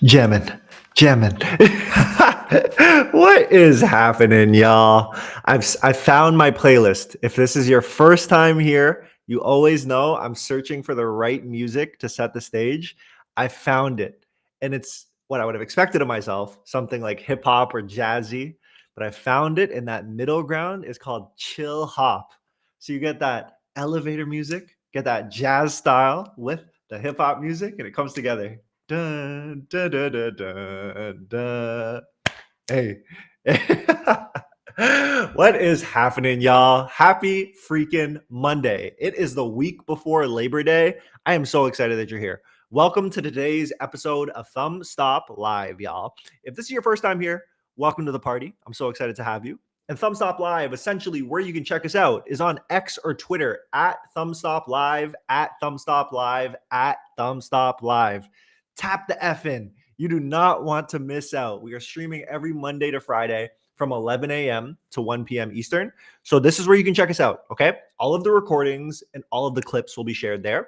Jamming, jamming. What is happening, y'all? I found my playlist. If this is your first time here, you always know I'm searching for the right music to set the stage. I found it, and it's what I would have expected of myself, something like hip hop or jazzy. But I found it, and that middle ground is called chill hop. So you get that elevator music, get that jazz style with the hip hop music, and it comes together. Dun, dun, dun, dun, dun, dun. Hey. What is happening, y'all? Happy freaking Monday. It is the week before Labor Day. I am so excited that you're here. Welcome to today's episode of ThumbstopLive, y'all. If this is your first time here, welcome to the party. I'm so excited to have you. And ThumbstopLive, essentially where you can check us out, is on X or Twitter at ThumbstopLive, at ThumbstopLive, at ThumbstopLive. Tap the F in. You do not want to miss out. We are streaming every Monday to Friday from 11 a.m. to 1 p.m. Eastern. So this is where you can check us out, okay? All of the recordings and all of the clips will be shared there.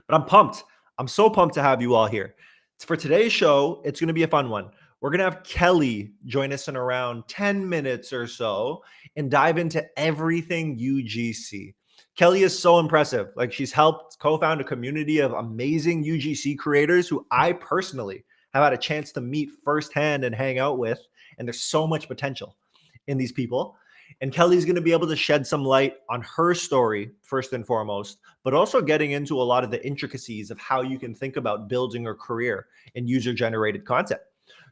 But I'm pumped. I'm so pumped to have you all here. For today's show, it's going to be a fun one. We're going to have Kelly join us in around 10 minutes or so and dive into everything UGC. Kelly is so impressive. Like, she's helped co-found a community of amazing UGC creators who I personally have had a chance to meet firsthand and hang out with. And there's so much potential in these people. And Kelly's going to be able to shed some light on her story, first and foremost, but also getting into a lot of the intricacies of how you can think about building a career in user-generated content.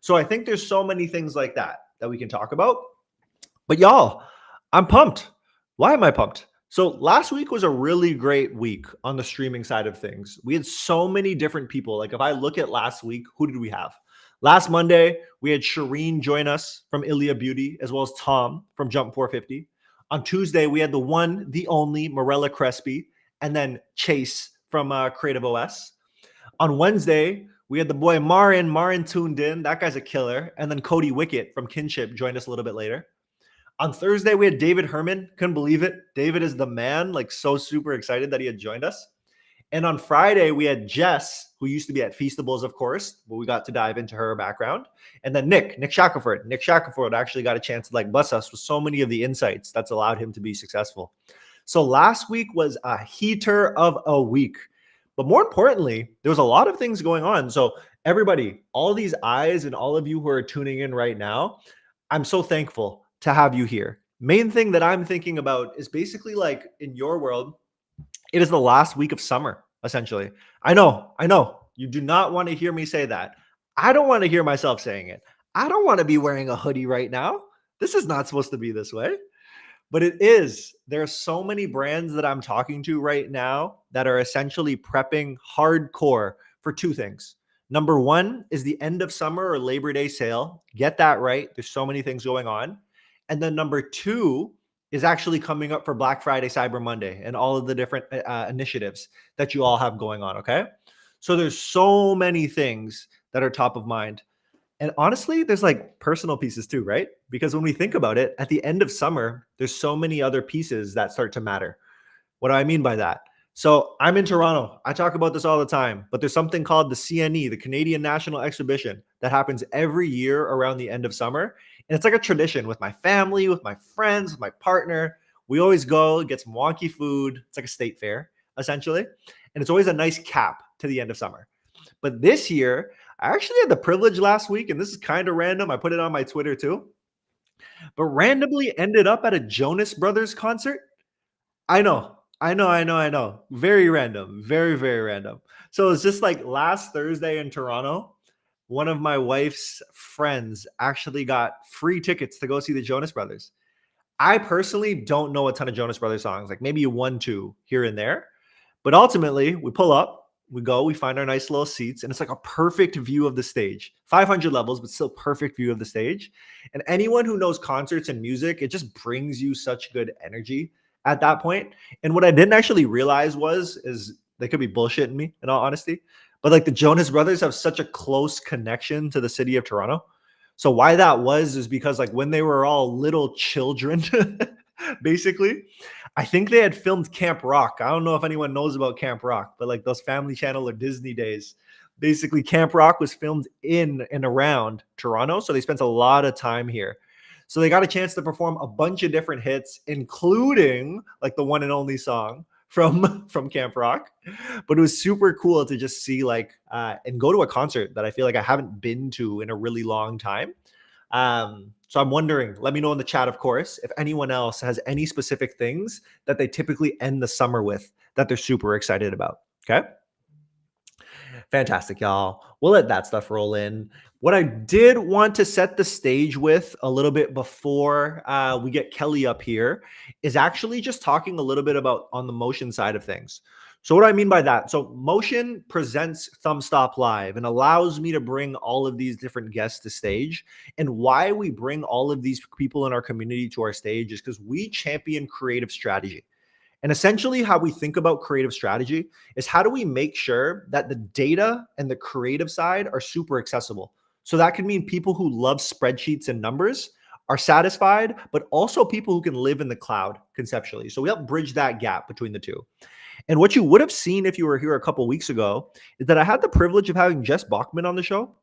So I think there's so many things like that we can talk about. But y'all, I'm pumped. Why am I pumped? So last week was a really great week on the streaming side of things. We had so many different people. Like, if I look at last week, who did we have? Last Monday, we had Shireen join us from Ilia Beauty, as well as Tom from Jump 450. On Tuesday, we had the one, the only Morella Crespi, and then Chase from Creative OS. On Wednesday, we had the boy Marin. Marin tuned in. That guy's a killer. And then Cody Wickett from Kinship joined us a little bit later. On Thursday, we had David Herman. Couldn't believe it. David is the man. Like, so super excited that he had joined us. And on Friday, we had Jess, who used to be at Feastables, of course, but we got to dive into her background. And then Nick Shackelford. Nick Shackelford actually got a chance to bust us with so many of the insights that's allowed him to be successful. So last week was a heater of a week. But more importantly, there was a lot of things going on. So everybody, all these eyes and all of you who are tuning in right now, I'm so thankful to have you here. Main thing that I'm thinking about is basically, like, in your world, it is the last week of summer, essentially. I know. You do not want to hear me say that. I don't want to hear myself saying it. I don't want to be wearing a hoodie right now. This is not supposed to be this way. But it is. There are so many brands that I'm talking to right now that are essentially prepping hardcore for two things. Number one is the end of summer or Labor Day sale. Get that right. There's so many things going on. And then number two is actually coming up for Black Friday, Cyber Monday, and all of the different initiatives that you all have going on, okay? So there's so many things that are top of mind. And honestly, there's like personal pieces too, right? Because when we think about it, at the end of summer, there's so many other pieces that start to matter. What do I mean by that? So I'm in Toronto. I talk about this all the time, but there's something called the CNE, the Canadian National Exhibition, that happens every year around the end of summer. And it's like a tradition with my family, with my friends, with my partner. We always go get some wonky food. It's like a state fair, essentially. And it's always a nice cap to the end of summer. But this year, I actually had the privilege last week, and this is kind of random. I put it on my Twitter too, but randomly ended up at a Jonas Brothers concert. I know. Very random. Very, very random. So it's just like last Thursday in Toronto, one of my wife's friends actually got free tickets to go see the Jonas Brothers. I personally don't know a ton of Jonas Brothers songs, like maybe one, two here and there. But ultimately, we pull up, we go, we find our nice little seats, and it's like a perfect view of the stage. 500 levels, but still perfect view of the stage. And anyone who knows concerts and music, it just brings you such good energy at that point. And what I didn't actually realize is they could be bullshitting me, in all honesty, but like the Jonas Brothers have such a close connection to the city of Toronto. So why that was is because, like, when they were all little children, basically, I think they had filmed Camp Rock. I don't know if anyone knows about Camp Rock, but like those Family Channel or Disney days, basically Camp Rock was filmed in and around Toronto. So they spent a lot of time here. So they got a chance to perform a bunch of different hits, including like the one and only song from Camp Rock. But it was super cool to just see like and go to a concert that I feel like I haven't been to in a really long time. So I'm wondering, let me know in the chat, of course, if anyone else has any specific things that they typically end the summer with that they're super excited about. Okay. Fantastic, y'all. We'll let that stuff roll in. What I did want to set the stage with a little bit before we get Kelly up here is actually just talking a little bit about on the motion side of things. So what do I mean by that? So Motion presents Thumbstop Live and allows me to bring all of these different guests to stage. And why we bring all of these people in our community to our stage is because we champion creative strategy. And essentially, how we think about creative strategy is how do we make sure that the data and the creative side are super accessible? So that could mean people who love spreadsheets and numbers are satisfied, but also people who can live in the cloud conceptually. So we help bridge that gap between the two. And what you would have seen if you were here a couple of weeks ago is that I had the privilege of having Jess Bachman on the show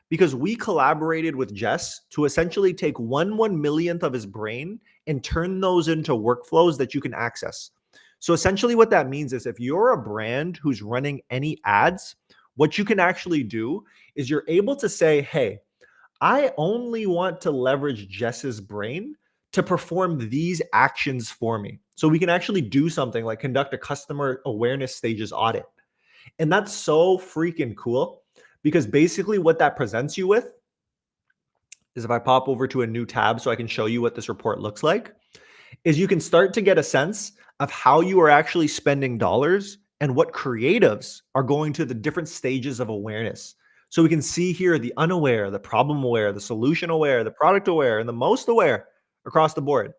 because we collaborated with Jess to essentially take 1/1 millionth of his brain and turn those into workflows that you can access. So essentially what that means is if you're a brand who's running any ads, what you can actually do is you're able to say, hey, I only want to leverage Jess's brain to perform these actions for me. So we can actually do something like conduct a customer awareness stages audit. And that's so freaking cool because basically what that presents you with is if I pop over to a new tab so I can show you what this report looks like, is you can start to get a sense of how you are actually spending dollars and what creatives are going to the different stages of awareness. So we can see here the unaware, the problem aware, the solution aware, the product aware, and the most aware across the board.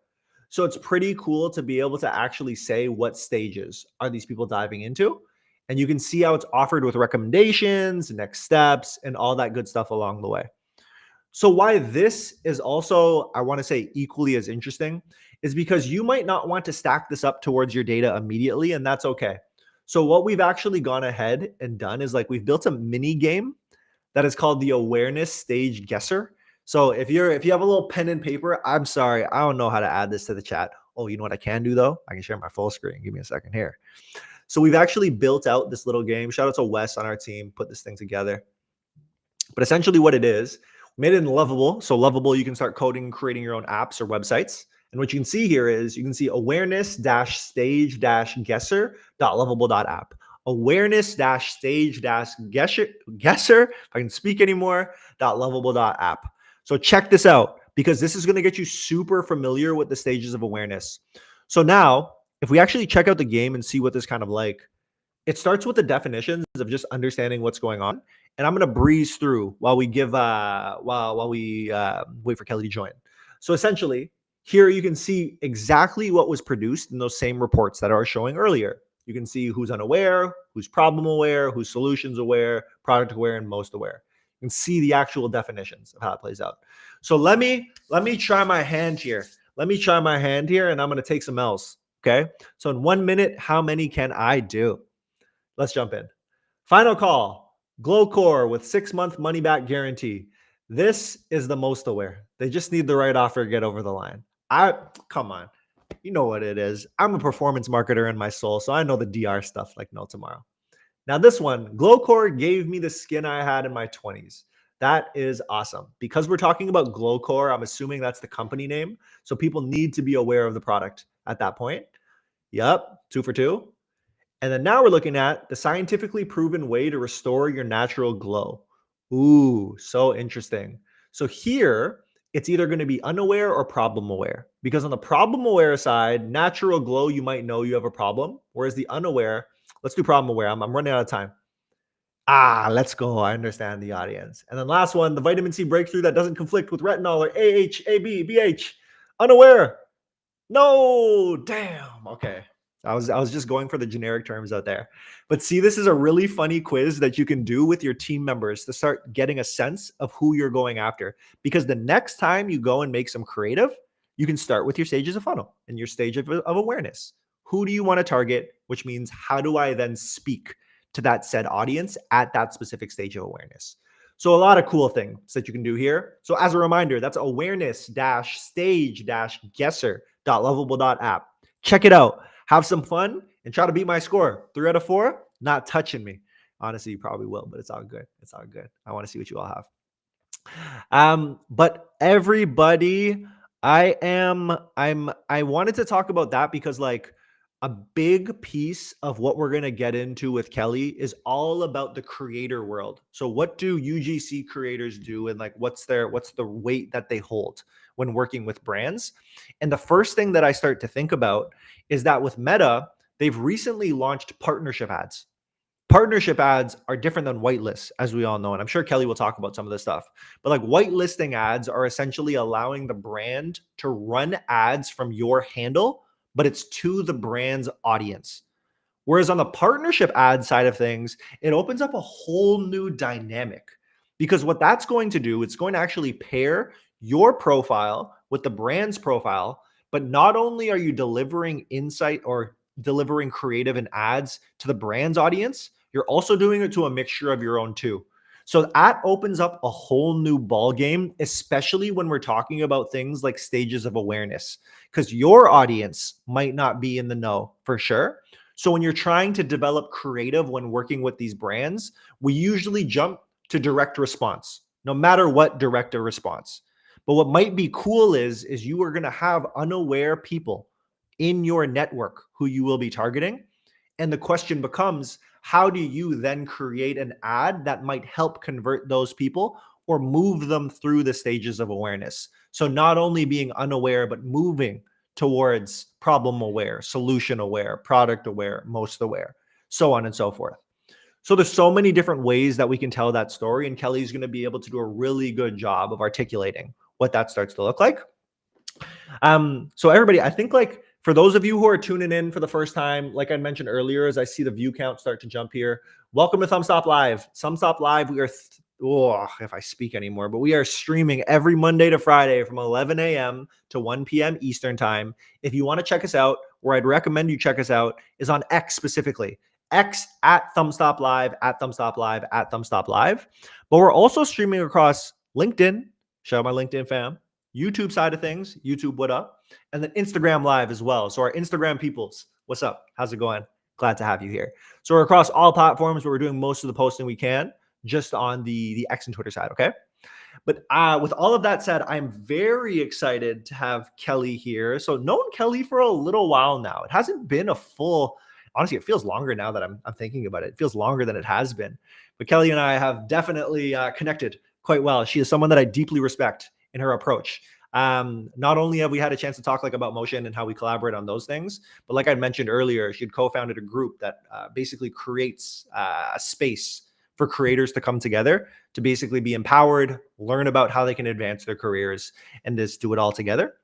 So it's pretty cool to be able to actually say what stages are these people diving into. And you can see how it's offered with recommendations, next steps, and all that good stuff along the way. So why this is also, I want to say, equally as interesting is because you might not want to stack this up towards your data immediately, and that's okay. So what we've actually gone ahead and done is like we've built a mini game that is called the awareness stage guesser. So if you have a little pen and paper, I'm sorry, I don't know how to add this to the chat. Oh, you know what I can do though? I can share my full screen. Give me a second here. So we've actually built out this little game. Shout out to Wes on our team, put this thing together. But essentially what it is, we made it in Lovable. So Lovable, you can start coding and creating your own apps or websites. And what you can see here is you can see awareness-stage-guesser.lovable.app. Awareness-stage-guesser, if I can speak anymore, .lovable.app. So check this out because this is going to get you super familiar with the stages of awareness. So now, if we actually check out the game and see what this kind of like, it starts with the definitions of just understanding what's going on. And I'm going to breeze through while we give while we wait for Kelly to join. So essentially, here you can see exactly what was produced in those same reports that I was showing earlier. You can see who's unaware, who's problem aware, who's solutions aware, product aware, and most aware. You can see the actual definitions of how it plays out. So let me try my hand here. Let me try my hand here, and I'm going to take some L's. Okay. So in 1 minute, how many can I do? Let's jump in. Final call. Glowcore with 6-month money back guarantee. This is the most aware. They just need the right offer to get over the line. Come on. You know what it is. I'm a performance marketer in my soul, so I know the DR stuff like no tomorrow. Now this one, Glowcore gave me the skin I had in my 20s. That is awesome. Because we're talking about Glowcore, I'm assuming that's the company name. So people need to be aware of the product at that point. Yep, 2 for 2. And then now we're looking at the scientifically proven way to restore your natural glow. Ooh, so interesting. So here, it's either going to be unaware or problem aware. Because on the problem aware side, natural glow, you might know you have a problem. Whereas the unaware, let's do problem aware. I'm running out of time. Let's go. I understand the audience. And then last one, the vitamin C breakthrough that doesn't conflict with retinol or AH, AB, BH. Unaware. No, damn. Okay. I was just going for the generic terms out there. But see, this is a really funny quiz that you can do with your team members to start getting a sense of who you're going after. Because the next time you go and make some creative, you can start with your stages of funnel and your stage of awareness. who do you want to target, which means how do I then speak to that said audience at that specific stage of awareness. So a lot of cool things that you can do here. So as a reminder, that's awareness-stage-guesser.lovable.app. Check it out. Have some fun and try to beat my score. 3 out of 4, not touching me. Honestly, you probably will, but it's all good. It's all good. I want to see what you all have. But everybody, I wanted to talk about that because like a big piece of what we're going to get into with Kelly is all about the creator world. So what do UGC creators do and like what's the weight that they hold when working with brands? And the first thing that I start to think about is that with Meta, they've recently launched partnership ads. Partnership ads are different than whitelists, as we all know. And I'm sure Kelly will talk about some of this stuff. But like whitelisting ads are essentially allowing the brand to run ads from your handle, but it's to the brand's audience. Whereas on the partnership ad side of things, it opens up a whole new dynamic because what that's going to do, it's going to actually pair your profile with the brand's profile. But not only are you delivering insight or delivering creative and ads to the brand's audience, you're also doing it to a mixture of your own too. So that opens up a whole new ball game, especially when we're talking about things like stages of awareness, because your audience might not be in the know for sure. So when you're trying to develop creative when working with these brands, we usually jump to direct response, no matter what direct a response. But what might be cool is you are going to have unaware people in your network who you will be targeting. And the question becomes, how do you then create an ad that might help convert those people or move them through the stages of awareness? So not only being unaware, but moving towards problem aware, solution aware, product aware, most aware, so on and so forth. So there's so many different ways that we can tell that story, and Kelly's going to be able to do a really good job of articulating what that starts to look like. So everybody, I think like for those of you who are tuning in for the first time, like I mentioned earlier, as I see the view count start to jump here, welcome to ThumbstopLive. ThumbstopLive, we are, if I speak anymore, but we are streaming every Monday to Friday from 11 a.m. to 1 p.m. Eastern time. If you want to check us out, where I'd recommend you check us out is on X specifically. X at ThumbstopLive, at ThumbstopLive, at ThumbstopLive. But we're also streaming across LinkedIn. Shout out my LinkedIn fam. YouTube side of things, YouTube, what up? And then Instagram Live as well. So our Instagram peoples, what's up? How's it going? Glad to have you here. So we're across all platforms, but we're doing most of the posting we can just on the X and Twitter side, okay? But with all of that said, I'm very excited to have Kelly here. So known Kelly for a little while now. It hasn't been a full, honestly, it feels longer now that I'm thinking about it. It feels longer than it has been. But Kelly and I have definitely connected quite well. She is someone that I deeply respect in her approach. Not only have we had a chance to talk like about motion and how we collaborate on those things, but like I mentioned earlier, she had co-founded a group that basically creates a space for creators to come together to basically be empowered, learn about how they can advance their careers, and just do it all together.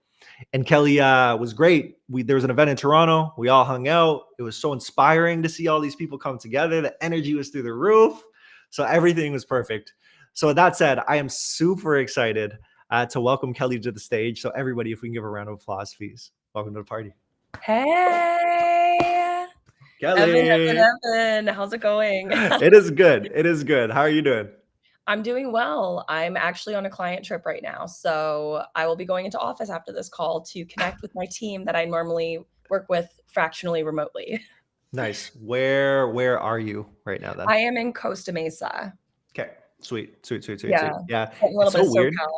And Kelly was great. There was an event in Toronto. We all hung out. It was so inspiring to see all these people come together. The energy was through the roof. So everything was perfect. So with that said, I am super excited to welcome Kelly to the stage. So everybody, if we can give a round of applause, please. Welcome to the party. Hey. Kelly. Evan. How's it going? It is good. It is good. How are you doing? I'm doing well. I'm actually on a client trip right now. So I will be going into office after this call to connect with my team that I normally work with fractionally remotely. Nice. Where are you right now then? I am in Costa Mesa. Okay. Sweet. Yeah. Yeah. A little It's bit so of weird. SoCal.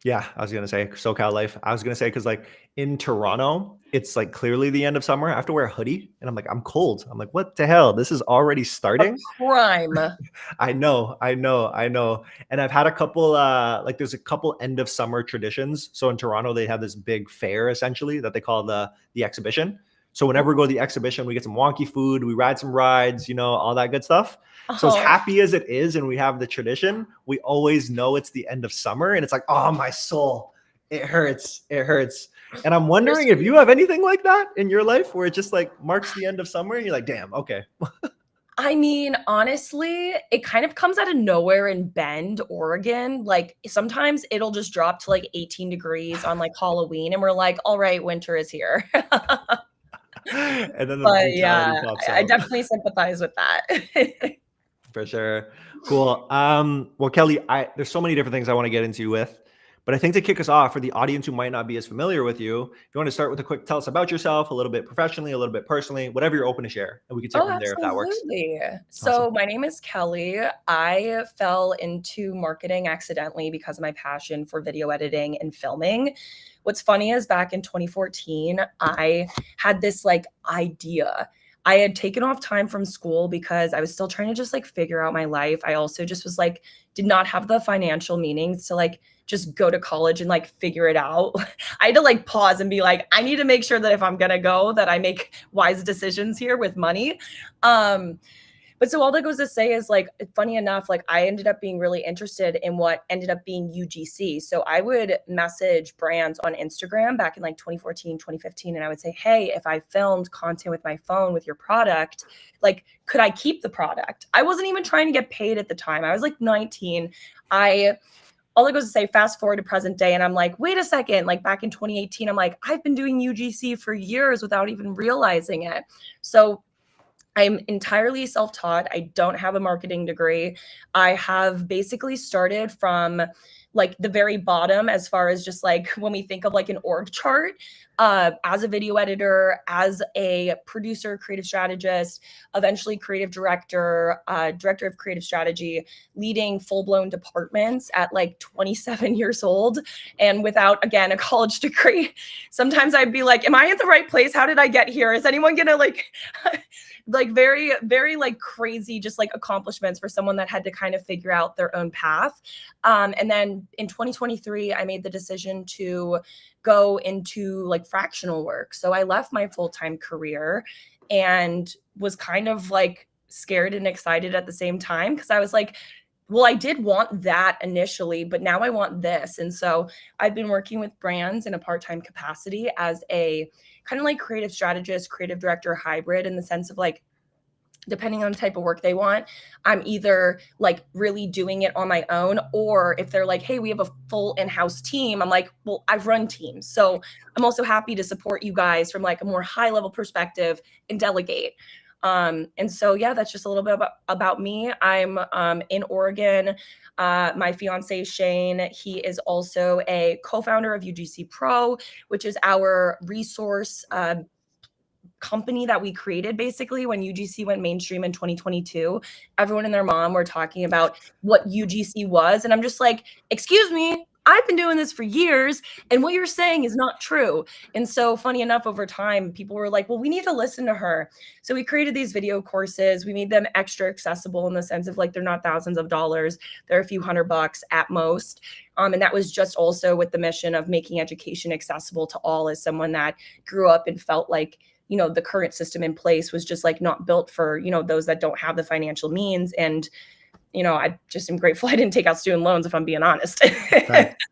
Yeah, I was gonna say SoCal life. I was gonna say because like in Toronto, it's like clearly the end of summer. I have to wear a hoodie, and I'm like, I'm cold. I'm like, what the hell? This is already starting. A crime. I know. And I've had a couple like there's a couple end of summer traditions. So in Toronto, they have this big fair essentially that they call the exhibition. So whenever we go to the exhibition, we get some wonky food, we ride some rides, all that good stuff. So as happy as it is, and we have the tradition, we always know it's the end of summer, and it's like, oh, my soul, it hurts. And I'm wondering if you have anything like that in your life where it just like marks the end of summer, and you're like, damn, okay. I mean, honestly, it kind of comes out of nowhere in Bend, Oregon. Like sometimes it'll just drop to like 18 degrees on like Halloween, and we're like, all right, winter is here. And then the But brutality yeah, pops I out. definitely sympathize with that. For sure. Cool. Well, Kelly, there's so many different things I want to get into with, but I think to kick us off for the audience who might not be as familiar with you, if you want to start with a quick tell us about yourself, a little bit professionally, a little bit personally, whatever you're open to share, and we can take Oh, from there if that works. absolutely. Awesome. So my name is Kelly. I fell into marketing accidentally because of my passion for video editing and filming. What's funny is back in 2014, I had this like idea. I had taken off time from school because I was still trying to just like figure out my life. I also just was like, did not have the financial meanings to like just go to college and like figure it out. I had to like pause and be like, I need to make sure that if I'm gonna go, that I make wise decisions here with money. Um, but so all that goes to say is like, funny enough, like I ended up being really interested in what ended up being UGC. So I would message brands on Instagram back in like 2014, 2015, and I would say, hey, if I filmed content with my phone with your product, like, could I keep the product? I wasn't even trying to get paid at the time. I was like 19. All it goes to say, fast forward to present day, and I'm like, wait a second, like back in 2018, I'm like, I've been doing UGC for years without even realizing it. So I'm entirely self-taught. I don't have a marketing degree. I have basically started from like the very bottom as far as just like when we think of like an org chart, as a video editor, as a producer, creative strategist, eventually creative director, director of creative strategy, leading full-blown departments at like 27 years old and without, again, a college degree. Sometimes I'd be like, am I in the right place? How did I get here? Is anyone gonna like like very, very like crazy, just like accomplishments for someone that had to kind of figure out their own path. And then in 2023, I made the decision to go into like fractional work. So I left my full-time career and was kind of like scared and excited at the same time because I was like, well, I did want that initially, but now I want this. And so I've been working with brands in a part-time capacity as a kind of like creative strategist, creative director hybrid in the sense of like, depending on the type of work they want, I'm either like really doing it on my own, or if they're like, hey, we have a full in-house team, I'm like, well, I've run teams. So I'm also happy to support you guys from like a more high level perspective and delegate. And so, yeah, that's just a little bit about me. I'm in Oregon. My fiance, Shane, he is also a co-founder of UGCpro, which is our resource company that we created basically when UGC went mainstream in 2022. Everyone and their mom were talking about what UGC was. And I'm just like, excuse me, I've been doing this for years, and what you're saying is not true. And so, funny enough, over time, people were like, well, we need to listen to her. So, we created these video courses. We made them extra accessible in the sense of like, they're not thousands of dollars, they're a few $100 at most. And that was just also with the mission of making education accessible to all, as someone that grew up and felt like, you know, the current system in place was just like not built for, you know, those that don't have the financial means. And, you know, I just am grateful I didn't take out student loans, if I'm being honest. Fact.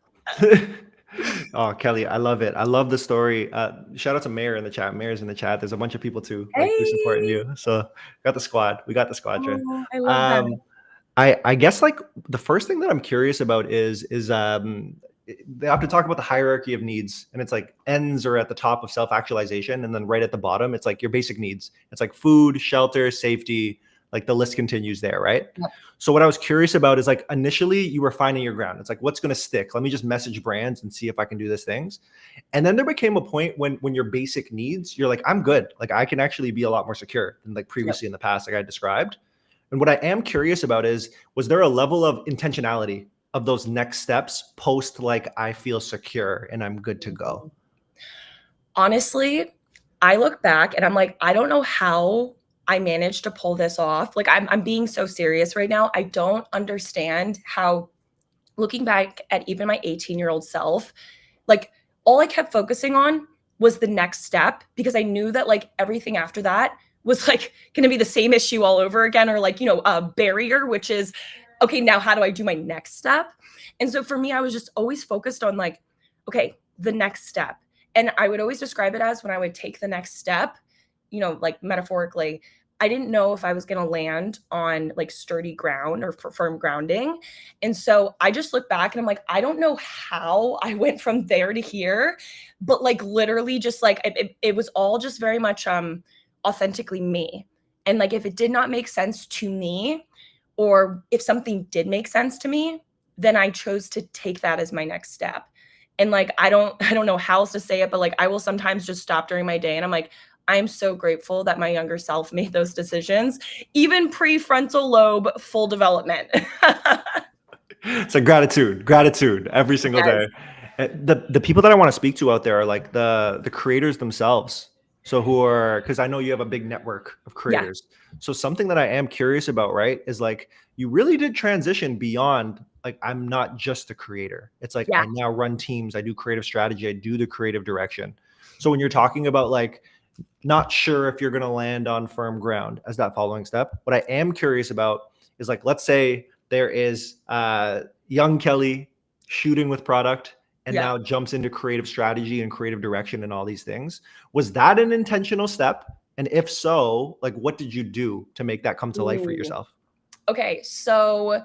Oh, Kelly, I love it. I love the story. Shout out to Mayor in the chat. Mayor's in the chat. There's a bunch of people too, like who's supporting Hey. you. So got the squad. We got the squadron. Oh, I love that. Um, I guess like the first thing that I'm curious about is they have to talk about the hierarchy of needs, and it's like ends are at the top of self-actualization, and then right at the bottom it's like your basic needs. It's like food, shelter, safety, like the list continues there, right? Yep. So what I was curious about is like initially you were finding your ground. It's like, what's going to stick? Let me just message brands and see if I can do these things. And then there became a point when your basic needs, you're like, I'm good. Like I can actually be a lot more secure than like previously in the past, like I described. And what I am curious about is, was there a level of intentionality of those next steps post like I feel secure and I'm good to go? Honestly, I look back and I'm like, I don't know how I managed to pull this off. Like I'm being so serious right now. I don't understand how, looking back at even my 18-year-old self, like all I kept focusing on was the next step, because I knew that like everything after that was like going to be the same issue all over again, or like, you know, a barrier, which is, okay, now how do I do my next step? And so for me, I was just always focused on like, okay, the next step. And I would always describe it as, when I would take the next step, you know, like metaphorically, I didn't know if I was going to land on like sturdy ground or firm grounding. And so I just look back and I'm like, I don't know how I went from there to here, but like literally just like it was all just very much authentically me. And like if it did not make sense to me, or if something did make sense to me, then I chose to take that as my next step. And like I don't know how else to say it, but like I will sometimes just stop during my day and I'm like, I am so grateful that my younger self made those decisions, even prefrontal lobe full development. So gratitude every single Yes. day. The people that I want to speak to out there are like the creators themselves. So who are, because I know you have a big network of Yeah. creators. So something that I am curious about, right, is like you really did transition beyond like I'm not just a creator. It's like Yeah. I now run teams, I do creative strategy, I do the creative direction. So when you're talking about like not sure if you're going to land on firm ground as that following step, what I am curious about is like, let's say there is young Kelly shooting with product and Yeah. now jumps into creative strategy and creative direction and all these things. Was that an intentional step? And if so, like what did you do to make that come to life for Ooh. yourself? Okay. So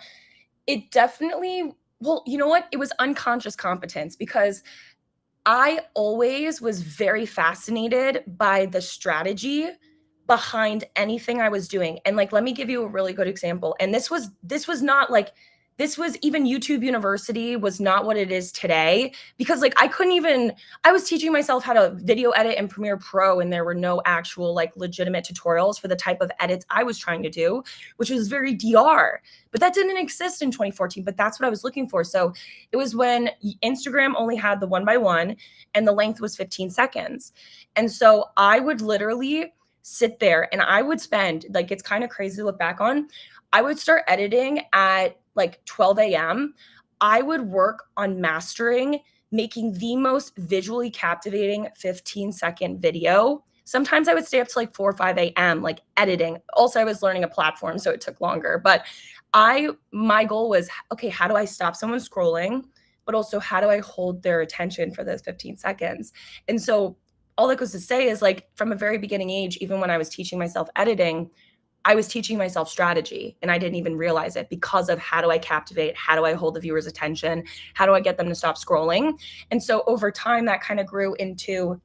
it definitely, well, you know what? It was unconscious competence because I always was very fascinated by the strategy behind anything I was doing. And like, let me give you a really good example. And this was not like this was even YouTube University was not what it is today because like I couldn't even I was teaching myself how to video edit in Premiere Pro and there were no actual like legitimate tutorials for the type of edits I was trying to do, which was very DR. But that didn't exist in 2014, but that's what I was looking for. So it was when Instagram only had the 1x1 and the length was 15 seconds. And so I would literally sit there and I would spend like it's kind of crazy to look back on. I would start editing at like 12 a.m. I would work on mastering, making the most visually captivating 15-second video. Sometimes I would stay up to like 4 or 5 a.m. like editing. Also, I was learning a platform, so it took longer. But my goal was, okay, how do I stop someone scrolling? But also, how do I hold their attention for those 15 seconds? And so all that goes to say is like from a very beginning age, even when I was teaching myself editing, I was teaching myself strategy and I didn't even realize it because of how do I captivate? How do I hold the viewer's attention? How do I get them to stop scrolling? And so over time, that kind of grew into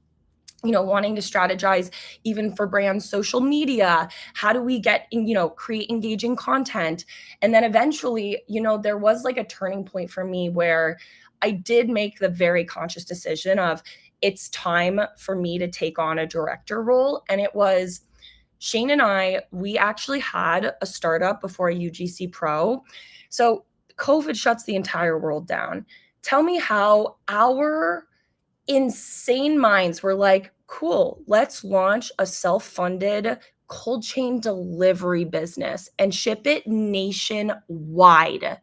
wanting to strategize even for brands social media. How do we get create engaging content? And then eventually there was like a turning point for me where I did make the very conscious decision of it's time for me to take on a director role. And it was Shane and we actually had a startup before UGCpro. So COVID shuts the entire world down. Tell me how our insane minds were like, cool, let's launch a self-funded cold chain delivery business and ship it nationwide.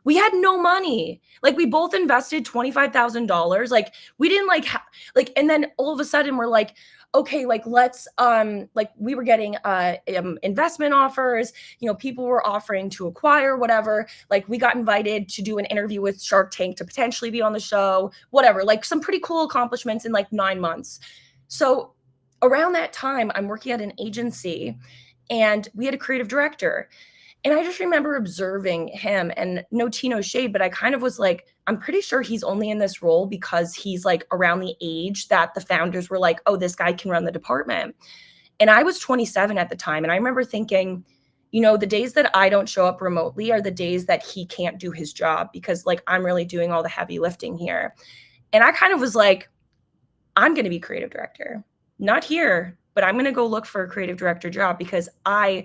We had no money. Like we both invested $25,000. Like we didn't like, and then all of a sudden we're like, okay, like let's like we were getting investment offers, people were offering to acquire whatever. Like we got invited to do an interview with Shark Tank to potentially be on the show, whatever. Like some pretty cool accomplishments in like 9 months. So around that time, I'm working at an agency and we had a creative director. And I just remember observing him and no tea, no shade, but I kind of was like, I'm pretty sure he's only in this role because he's like around the age that the founders were like, oh, this guy can run the department. And I was 27 at the time. And I remember thinking, the days that I don't show up remotely are the days that he can't do his job because like I'm really doing all the heavy lifting here. And I kind of was like, I'm going to be creative director, not here, but I'm going to go look for a creative director job because I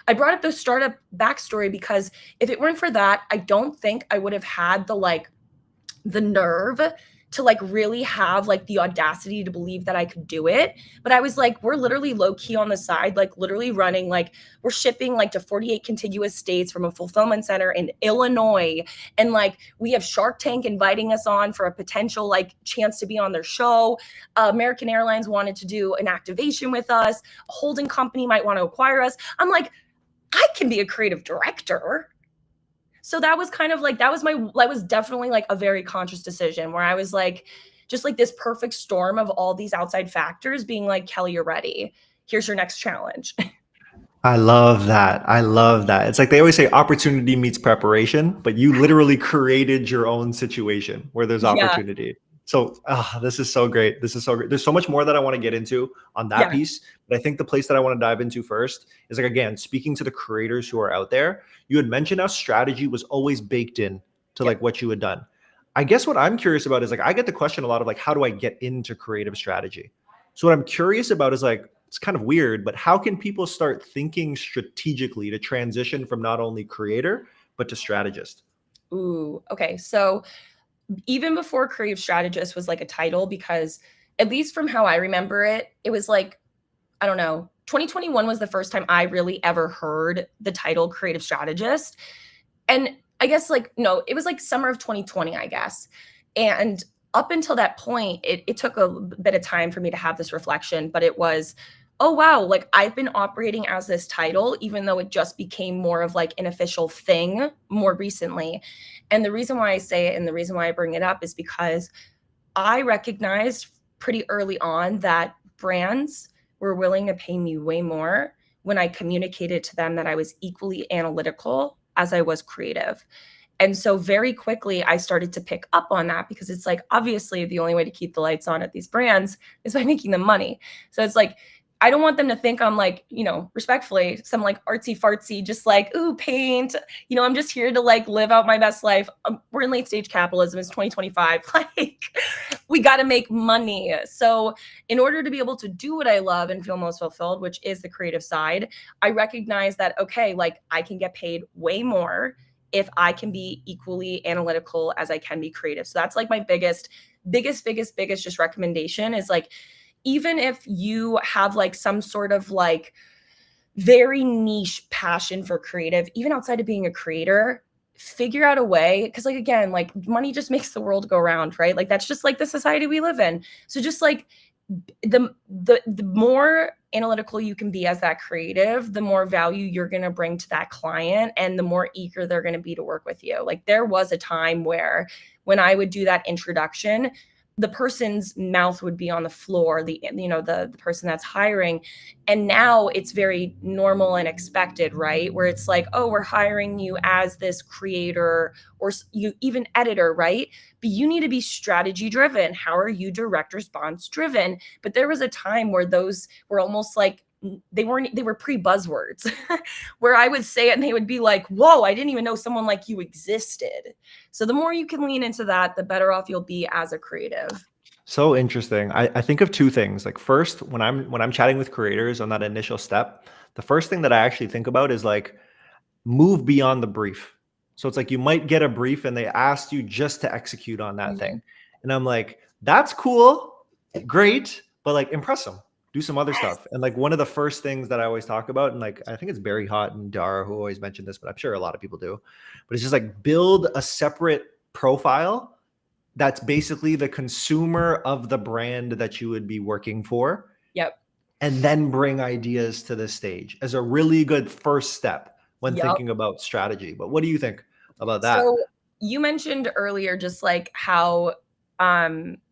brought up the startup backstory because if it weren't for that, I don't think I would have had the nerve to like really have like the audacity to believe that I could do it. But I was like, we're literally low key on the side, like literally running, like we're shipping like to 48 contiguous states from a fulfillment center in Illinois. And like we have Shark Tank inviting us on for a potential like chance to be on their show. American Airlines wanted to do an activation with us. A holding company might want to acquire us. I'm like, I can be a creative director. So that was kind of like that was definitely like a very conscious decision where I was like just like this perfect storm of all these outside factors being like, Kelly, you're ready. here's your next challenge. I love that. I love that. It's like they always say opportunity meets preparation, but you literally created your own situation where there's Yeah. opportunity. So this is so great. This is so great. There's so much more that I want to get into on that Yeah. piece. But I think the place that I want to dive into first is like, again, speaking to the creators who are out there, you had mentioned how strategy was always baked in to Yep. like what you had done. I guess what I'm curious about is like, I get the question a lot of like, how do I get into creative strategy? So what I'm curious about is like, it's kind of weird, but how can people start thinking strategically to transition from not only creator, but to strategist? Ooh, okay. So even before creative strategist was like a title, because at least from how I remember it, it was like, I don't know, 2021 was the first time I really ever heard the title creative strategist. And I guess like, no, it was like summer of 2020, I guess. And up until that point, it took a bit of time for me to have this reflection, but it was, oh, wow, like I've been operating as this title, even though it just became more of like an official thing more recently. And the reason why I say it and the reason why I bring it up is because I recognized pretty early on that brands were willing to pay me way more when I communicated to them that I was equally analytical as I was creative. And so very quickly, I started to pick up on that because it's like, obviously, the only way to keep the lights on at these brands is by making them money. So it's like, I don't want them to think I'm like, respectfully, some like artsy fartsy, just like, ooh, paint. I'm just here to like live out my best life. We're in late stage capitalism. It's 2025. Like, we got to make money. So, in order to be able to do what I love and feel most fulfilled, which is the creative side, I recognize that, okay, like I can get paid way more if I can be equally analytical as I can be creative. So that's like my biggest just recommendation is like, even if you have like some sort of like very niche passion for creative, even outside of being a creator, figure out a way. Cause like, again, like money just makes the world go round, right? Like that's just like the society we live in. So just like the more analytical you can be as that creative, the more value you're going to bring to that client and the more eager they're going to be to work with you. Like there was a time where when I would do that introduction, the person's mouth would be on the floor, the person that's hiring. And now it's very normal and expected, right? Where it's like, oh, we're hiring you as this creator or you even editor, right? But you need to be strategy driven. How are you direct response driven? But there was a time where those were almost like they were pre-buzzwords where I would say it and they would be like, whoa, I didn't even know someone like you existed. So the more you can lean into that, the better off you'll be as a creative. So interesting. I think of two things. Like first, when I'm chatting with creators on that initial step, the first thing that I actually think about is like move beyond the brief. So it's like you might get a brief and they asked you just to execute on that Mhm. thing. And I'm like, that's cool, great, but like impress them. Do some other Yes. stuff. And like one of the first things that I always talk about, and like I think it's Barry Hott and Dara who always mention this, but I'm sure a lot of people do. But it's just like build a separate profile that's basically the consumer of the brand that you would be working for, Yep. and then bring ideas to the stage as a really good first step when Yep. thinking about strategy. But what do you think about that? So you mentioned earlier just like how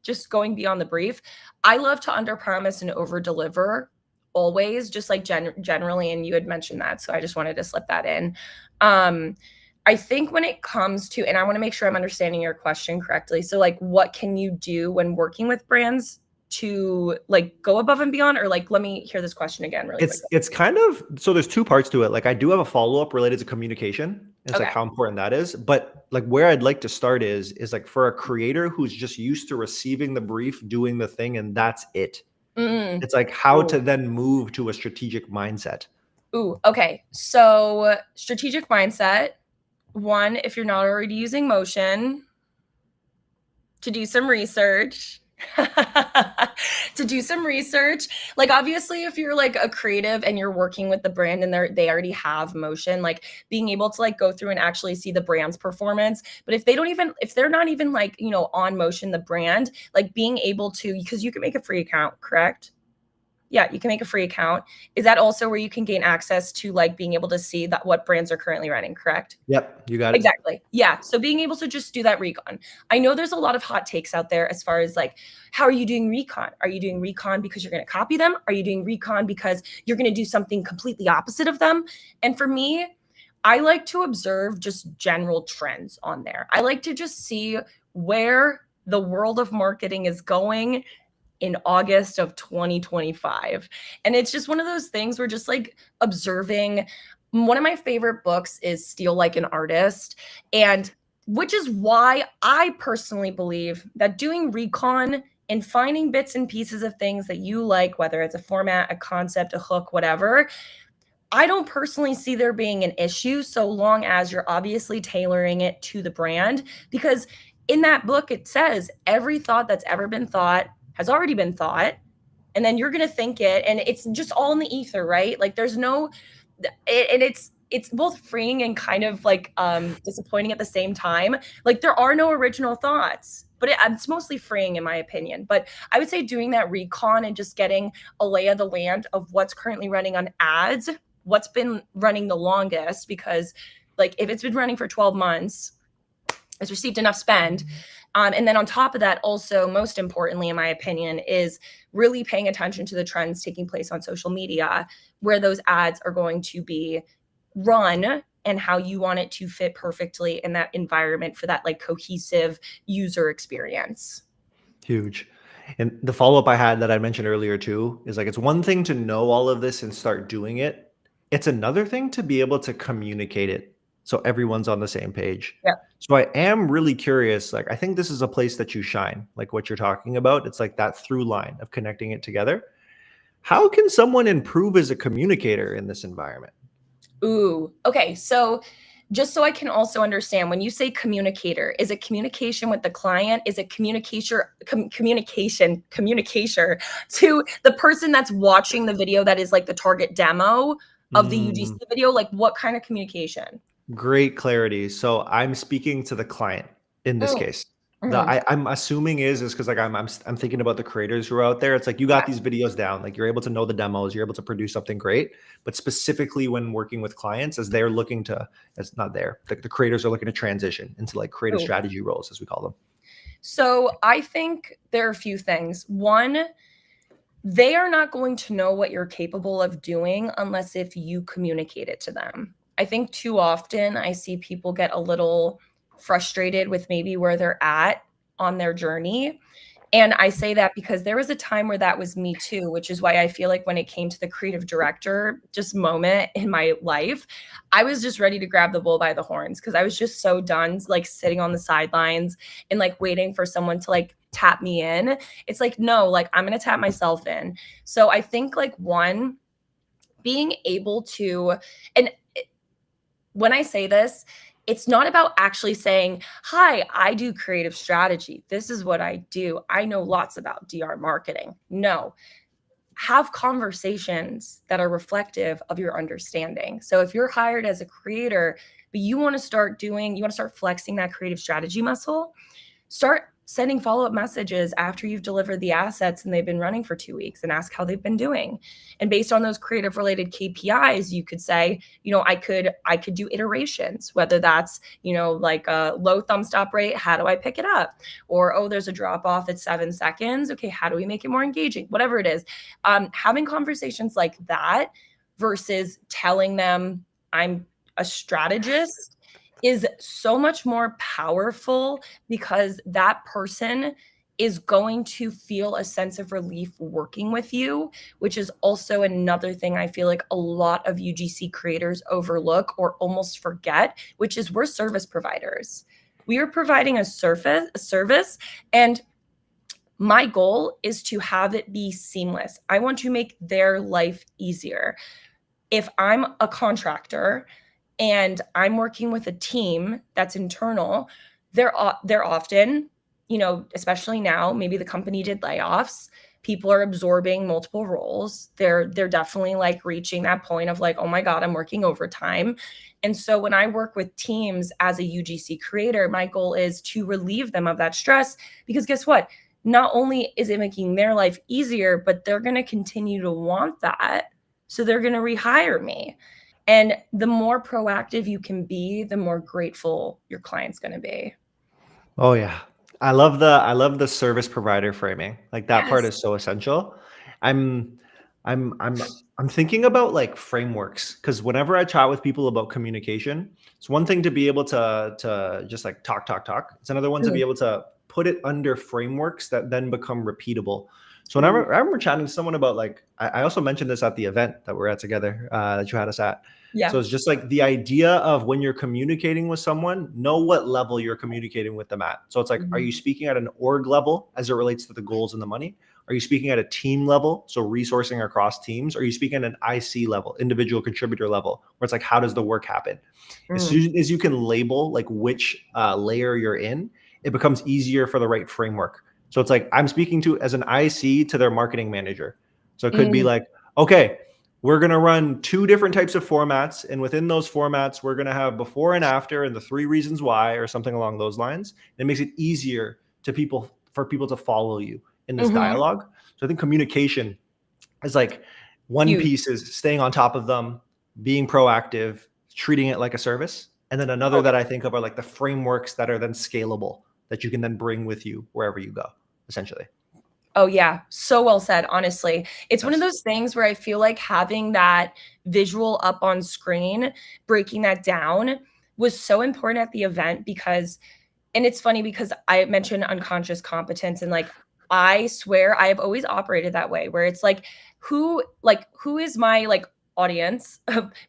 just going beyond the brief. I love to under promise and over deliver always, just like generally, and you had mentioned that, so I just wanted to slip that in. Um I think when it comes to, and I want to make sure I'm understanding your question correctly. So like what can you do when working with brands to like go above and beyond, or like let me hear this question again really quick. It's kind of, so there's two parts to it. Like I do have a follow-up related to communication. It's like Okay. how important that is. But like where I'd like to start is like for a creator who's just used to receiving the brief, doing the thing, and that's it. Mm. It's like how Ooh. to then move to a strategic mindset. Ooh, okay. So strategic mindset. One, if you're not already using motion, to do some research. To do some research. Like obviously if you're like a creative and you're working with the brand and they already have motion, like being able to like go through and actually see the brand's performance. But if they're not even like, on motion, the brand, like being able to, because you can make a free account, correct? Yeah, you can make a free account. Is that also where you can gain access to like being able to see that what brands are currently running, correct? Yep, you got it. Exactly. Yeah. So being able to just do that recon. I know there's a lot of hot takes out there as far as like, how are you doing recon? Are you doing recon because you're going to copy them? Are you doing recon because you're going to do something completely opposite of them? And for me, I like to observe just general trends on there. I like to just see where the world of marketing is going in August of 2025. And it's just one of those things where just like observing. One of my favorite books is Steal Like an Artist. And which is why I personally believe that doing recon and finding bits and pieces of things that you like, whether it's a format, a concept, a hook, whatever, I don't personally see there being an issue so long as you're obviously tailoring it to the brand. Because in that book, it says every thought that's ever been thought has already been thought. And then you're going to think it. And it's just all in the ether, right? Like there's no, and it's both freeing and kind of like disappointing at the same time. Like there are no original thoughts, but it's mostly freeing in my opinion. But I would say doing that recon and just getting a lay of the land of what's currently running on ads, what's been running the longest, because like if it's been running for 12 months, it's received enough spend. And then on top of that, also most importantly, in my opinion, is really paying attention to the trends taking place on social media, where those ads are going to be run and how you want it to fit perfectly in that environment for that like cohesive user experience. Huge. And the follow-up I had that I mentioned earlier too is like it's one thing to know all of this and start doing it. It's another thing to be able to communicate it so everyone's on the same page. Yeah. So I am really curious. Like I think this is a place that you shine, like what you're talking about. It's like that through line of connecting it together. How can someone improve as a communicator in this environment? Ooh, okay. So just so I can also understand, when you say communicator, is it communication with the client? Is it communication to the person that's watching the video that is like the target demo of the UGC Mm. video? Like what kind of communication? Great clarity. So I'm speaking to the client in this Mm, case. mhm. I'm assuming is because like I'm thinking about the creators who are out there. It's like you got Yeah. these videos down, like you're able to know the demos, you're able to produce something great. But specifically when working with clients, as they're looking to, as not there, the creators are looking to transition into like creative Ooh. strategy roles, as we call them. So I think there are a few things. One, they are not going to know what you're capable of doing unless if you communicate it to them. I think too often I see people get a little frustrated with maybe where they're at on their journey. And I say that because there was a time where that was me too, which is why I feel like when it came to the creative director just moment in my life, I was just ready to grab the bull by the horns because I was just so done like sitting on the sidelines and like waiting for someone to like tap me in. It's like, no, like I'm going to tap myself in. So I think like one, being able to, and when I say this, it's not about actually saying, hi, I do creative strategy. This is what I do. I know lots about DR marketing. No, have conversations that are reflective of your understanding. So if you're hired as a creator, but you want to start flexing that creative strategy muscle, start sending follow-up messages after you've delivered the assets and they've been running for 2 weeks and ask how they've been doing. And based on those creative related KPIs, you could say, I could do iterations, whether that's, like a low thumb stop rate, how do I pick it up? Or, oh, there's a drop off at 7 seconds. Okay, how do we make it more engaging? Whatever it is. Having conversations like that versus telling them I'm a strategist is so much more powerful because that person is going to feel a sense of relief working with you, which is also another thing I feel like a lot of UGC creators overlook or almost forget, which is we're service providers. We are providing a service, and my goal is to have it be seamless. I want to make their life easier. If I'm a contractor and I'm working with a team that's internal, they're often, especially now, maybe the company did layoffs. People are absorbing multiple roles. They're definitely like reaching that point of like, oh my God, I'm working overtime. And so when I work with teams as a UGC creator, my goal is to relieve them of that stress because guess what? not only is it making their life easier, but they're going to continue to want that. So they're going to rehire me. And the more proactive you can be, the more grateful your client's going to be. Oh yeah. I love the service provider framing. Like that part Yes. is so essential. I'm I'm thinking about like frameworks because whenever I chat with people about communication, it's one thing to be able to just like talk. It's another one to be Mm. able to put it under frameworks that then become repeatable. So Ooh. whenever I remember chatting to someone about like I also mentioned this at the event that we're at together, that you had us at. So Yeah. it's just like the idea of when you're communicating with someone, know what level you're communicating with them at. So it's like, are you Mhm. speaking at an org level as it relates to the goals and the money? Are you speaking at a team level? So resourcing across teams? Are you speaking at an IC level, individual contributor level, where it's like, how does the work happen? As Mm. soon as you can label like which layer you're in, it becomes easier for the right framework. So it's like, I'm speaking to as an IC to their marketing manager. So it could be Mm. like, okay, we're going to run two different types of formats. And within those formats, we're going to have before and after and the three reasons why, or something along those lines. And it makes it easier to people for people to follow you in this Mhm. dialogue. So I think communication is like one Huge. piece is staying on top of them, being proactive, treating it like a service. And then another Oh, that I think of are like the frameworks that are then scalable that you can then bring with you wherever you go, essentially. oh, yeah. So well said, honestly. It's one of Nice. those things where I feel like having that visual up on screen, breaking that down was so important at the event because and it's funny because I mentioned unconscious competence and like I swear I have always operated that way where it's who is my like audience,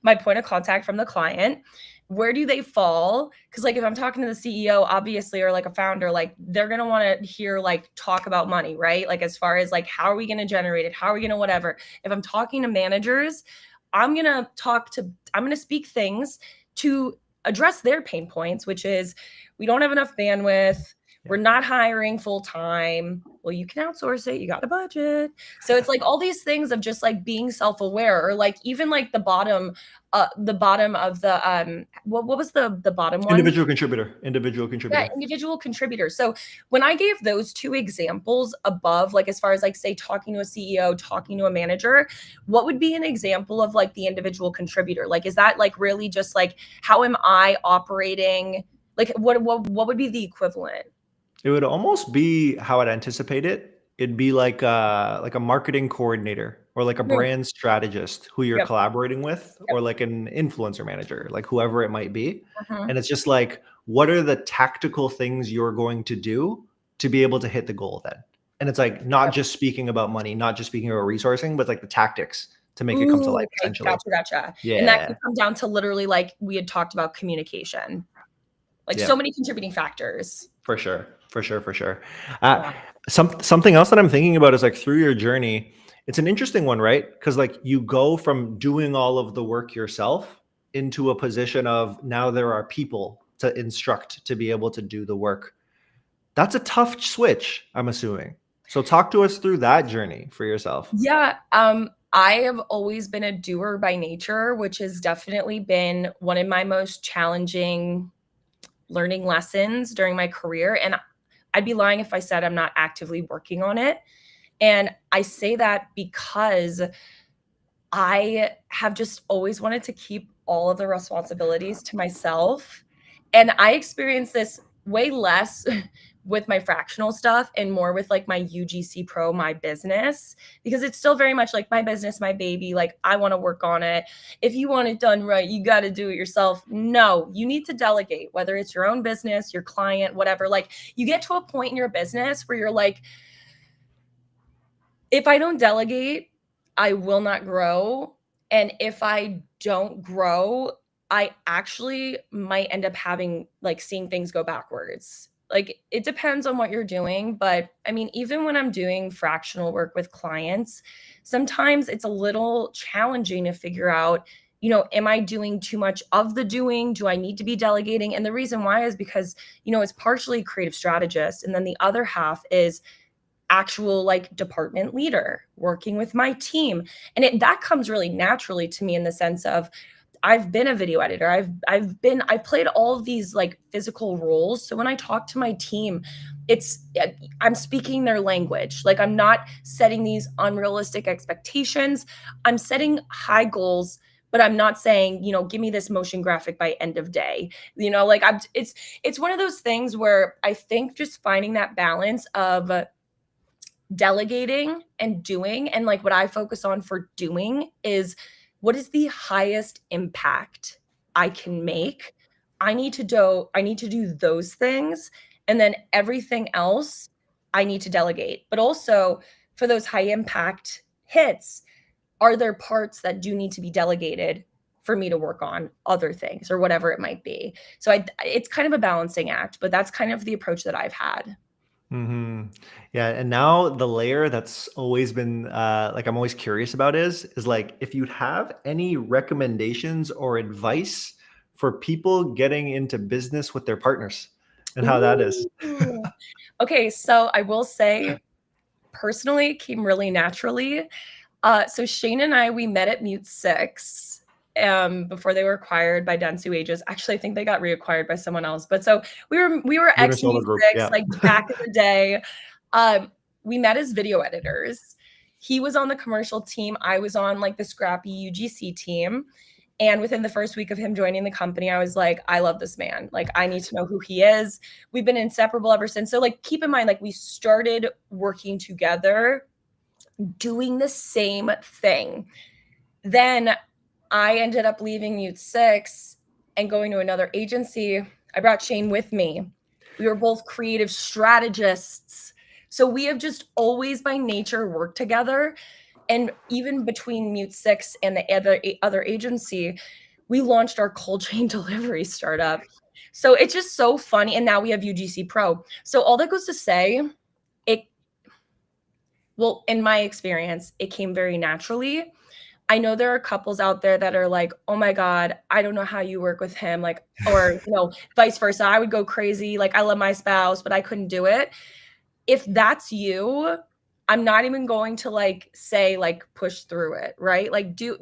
my point of contact from the client? Where do they fall? Because like if I'm talking to the CEO, obviously, or like a founder, like they're gonna want to hear like talk about money, right? Like as far as like how are we gonna generate it? How are we gonna whatever? If I'm talking to managers, I'm gonna speak things to address their pain points, which is we don't have enough bandwidth. We're Yeah. not hiring full time. Well, you can outsource it. You got a budget. So it's like all these things of just like being self-aware or like even like the bottom of the what was the bottom one? Individual contributor, individual Yeah, contributor. individual contributors. So when I gave those two examples above, like as far as like say talking to a CEO, talking to a manager, what would be an example of like the individual contributor? Like is that like really just like how am I operating? Like what would be the equivalent? It would almost be how I'd anticipate it. It'd be like a marketing coordinator or like a Mm, brand strategist who you're yep, collaborating with, yep. or like an influencer manager, like whoever it might be. Mhm. And it's just like, what are the tactical things you're going to do to be able to hit the goal then? And it's like not Yep. just speaking about money, not just speaking about resourcing, but like the tactics to make it come to Ooh, life okay, essentially. gotcha. And that can Yeah. come down to literally like we had talked about communication. Like Yeah. so many contributing factors. For sure, for sure, for sure. Uh, Yeah. something else that I'm thinking about is like through your journey, it's an interesting one, right? Because like you go from doing all of the work yourself into a position of now there are people to instruct to be able to do the work. That's a tough switch, I'm assuming. So talk to us through that journey for yourself. Yeah, I have always been a doer by nature, which has definitely been one of my most challenging learning lessons during my career, and I'd be lying if I said I'm not actively working on it, and I say that because I have just always wanted to keep all of the responsibilities to myself, and I experience this way less with my fractional stuff and more with, like, my UGCpro, my business, because it's still very much, like, my business, my baby, like, I wanna work on it. If you want it done right, you gotta do it yourself. No, you need to delegate, whether it's your own business, your client, whatever, like, you get to a point in your business where you're like, if I don't delegate, I will not grow. And if I don't grow, I actually might end up having like seeing things go backwards. Like it depends on what you're doing. But I mean, even when I'm doing fractional work with clients, sometimes it's a little challenging to figure out, am I doing too much of the doing? Do I need to be delegating? And the reason why is because, it's partially creative strategist. And then the other half is actual like department leader working with my team, and that comes really naturally to me in the sense of I've been a video editor. I've played all of these like physical roles. So when I talk to my team, I'm speaking their language. Like I'm not setting these unrealistic expectations. I'm setting high goals, but I'm not saying, give me this motion graphic by end of day. Like it's one of those things where I think just finding that balance of delegating and doing, and like what I focus on for doing is what is the highest impact I can make. I need to do those things, and then everything else I need to delegate. But also for those high impact hits, are there parts that do need to be delegated for me to work on other things or whatever it might be? So it's kind of a balancing act, but that's kind of the approach that I've had. Yeah, and now the layer that's always been like I'm always curious about is like if you'd have any recommendations or advice for people getting into business with their partners and how that is. Ooh. Okay, so I will say personally it came really naturally. So Shane and I, we met at Mute 6 before they were acquired by Dentsu Aegis. Actually, I think they got reacquired by someone else. But so we were ex Unisolar Mute Group, 6, yeah. like back in the day. We met as video editors. He was on the commercial team. I was on like the scrappy UGC team. And within the first week of him joining the company, I was like, I love this man. Like, I need to know who he is. We've been inseparable ever since. So, like, keep in mind, like, we started working together, doing the same thing. Then I ended up leaving Mute 6 and going to another agency. I brought Shane with me. We were both creative strategists. So we have just always by nature worked together. And even between Mute 6 and the other agency, we launched our cold chain delivery startup. So it's just so funny. And now we have UGCpro. So all that goes to say, well, in my experience, it came very naturally. I know there are couples out there that are like, oh my God, I don't know how you work with him. Like, or, vice versa. I would go crazy. Like, I love my spouse, but I couldn't do it. If that's you, I'm not even going to like say like push through it, right? Like do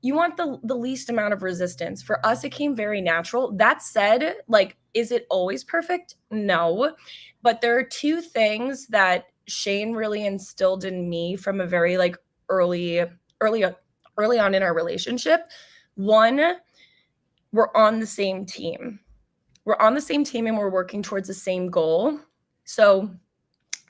you want the least amount of resistance. For us, it came very natural. That said, like, is it always perfect? No. But there are two things that Shane really instilled in me from a very like early on in our relationship. One, we're on the same team. We're on the same team and we're working towards the same goal. So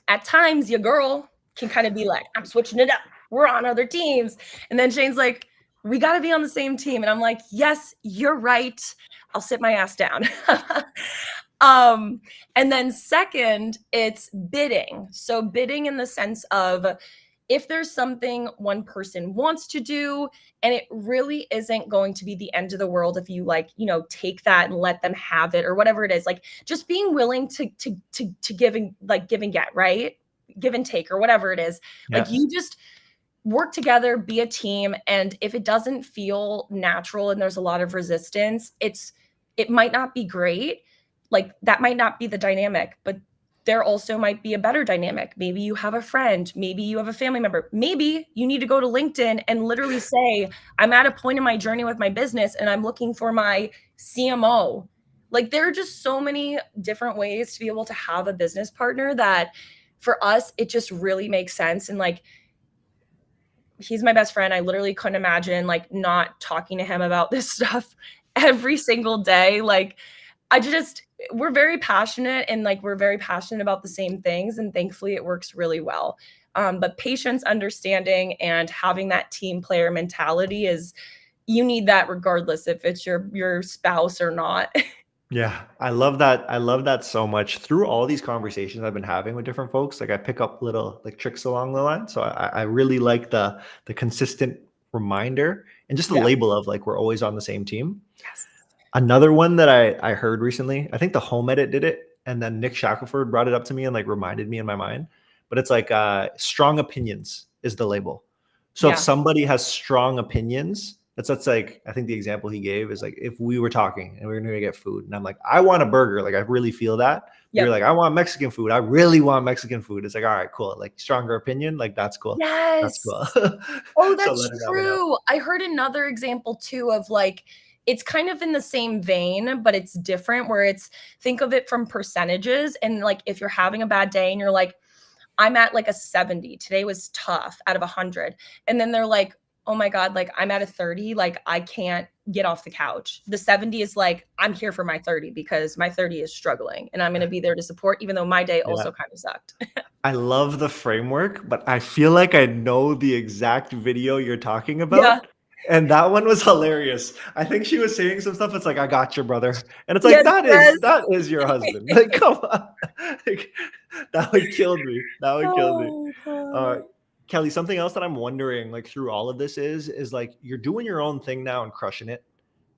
at times your girl can kind of be like, I'm switching it up. We're on other teams. And then Shane's like, we got to be on the same team. And I'm like, yes, you're right. I'll sit my ass down. And then second, it's bidding. So bidding in the sense of if there's something one person wants to do and it really isn't going to be the end of the world if you like, take that and let them have it or whatever it is, like just being willing to give and get, right? Give and take or whatever it is. Yeah. Like you just work together, be a team. And if it doesn't feel natural and there's a lot of resistance, it might not be great. Like that might not be the dynamic, but there also might be a better dynamic. Maybe you have a friend, maybe you have a family member, maybe you need to go to LinkedIn and literally say, I'm at a point in my journey with my business and I'm looking for my CMO. Like there are just so many different ways to be able to have a business partner that for us, it just really makes sense. And like, he's my best friend. I literally couldn't imagine like not talking to him about this stuff every single day. Like we're very passionate and like we're very passionate about the same things, and thankfully it works really well. But patience, understanding, and having that team player mentality you need that regardless if it's your spouse or not. Yeah, I love that. I love that so much. Through all these conversations I've been having with different folks, like I pick up little like tricks along the line. So I really like the consistent reminder and just the Yeah. label of like we're always on the same team. Yes. Another one that I heard recently, I think the Home Edit did it, and then Nick Shackelford brought it up to me and like reminded me in my mind. But it's like strong opinions is the label. So if Yeah. somebody has strong opinions, That's like, I think the example he gave is like, if we were talking and we were going to get food and I'm like, I want a burger. Like, I really feel that. You're Yep. like, I want Mexican food. I really want Mexican food. It's like, all right, cool. Like, stronger opinion. Like, that's cool. That's Yes. cool. Oh, So that's letting that one out. true. I heard another example too of like, it's kind of in the same vein, but it's different where it's think of it from percentages. And like, if you're having a bad day and you're like, I'm at like a 70, today was tough out of 100. And then they're like, oh my God, like I'm at a 30, like I can't get off the couch. The 70 is like, I'm here for my 30 because my 30 is struggling and I'm going to be there to support, even though my day Yeah. also kind of sucked. I love the framework, but I feel like I know the exact video you're talking Yeah. about. And that one was hilarious. I think she was saying some stuff. It's like, I got you, brother. And it's like, Yes. Yes. that is your husband. Like, come on. Like, that would kill me. That would kill me. Oh Uh, God. Kelly, something else that I'm wondering, like through all of this is like you're doing your own thing now and crushing it.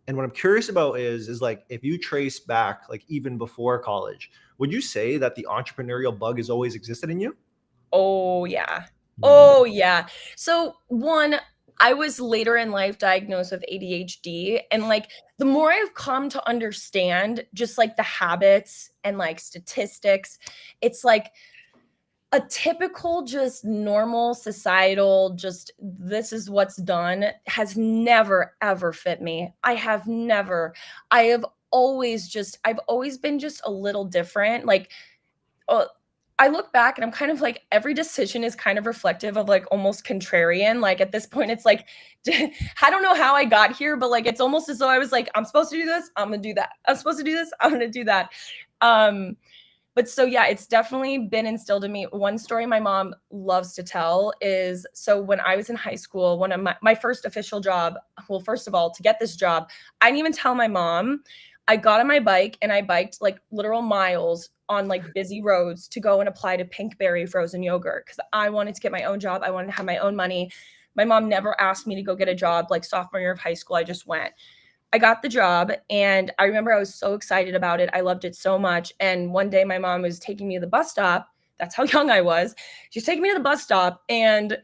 And what I'm curious about is like if you trace back, like even before college, would you say that the entrepreneurial bug has always existed in you? Oh yeah. Mm. Oh yeah. So one, I was later in life diagnosed with ADHD. And like the more I've come to understand just like the habits and like statistics, it's like a typical, just normal societal, just this is what's done has never ever fit me. I have never, I have always just, I've always been just a little different. Like, uh, I look back and I'm kind of like every decision is kind of reflective of like almost contrarian. Like at this point, it's like I don't know how I got here, but like it's almost as though I was like, I'm supposed to do this, I'm gonna do that. I'm supposed to do this, I'm gonna do that. Um, but so yeah, it's definitely been instilled in me. One story my mom loves to tell is so when I was in high school, one of my first official job, well, first of all, to get this job, I didn't even tell my mom. I got on my bike and I biked like literal miles on like busy roads to go and apply to Pinkberry frozen yogurt because I wanted to get my own job. I wanted to have my own money. My mom never asked me to go get a job like sophomore year of high school. I just went. I got the job and I remember I was so excited about it. I loved it so much. And one day my mom was taking me to the bus stop. That's how young I was. She's taking me to the bus stop and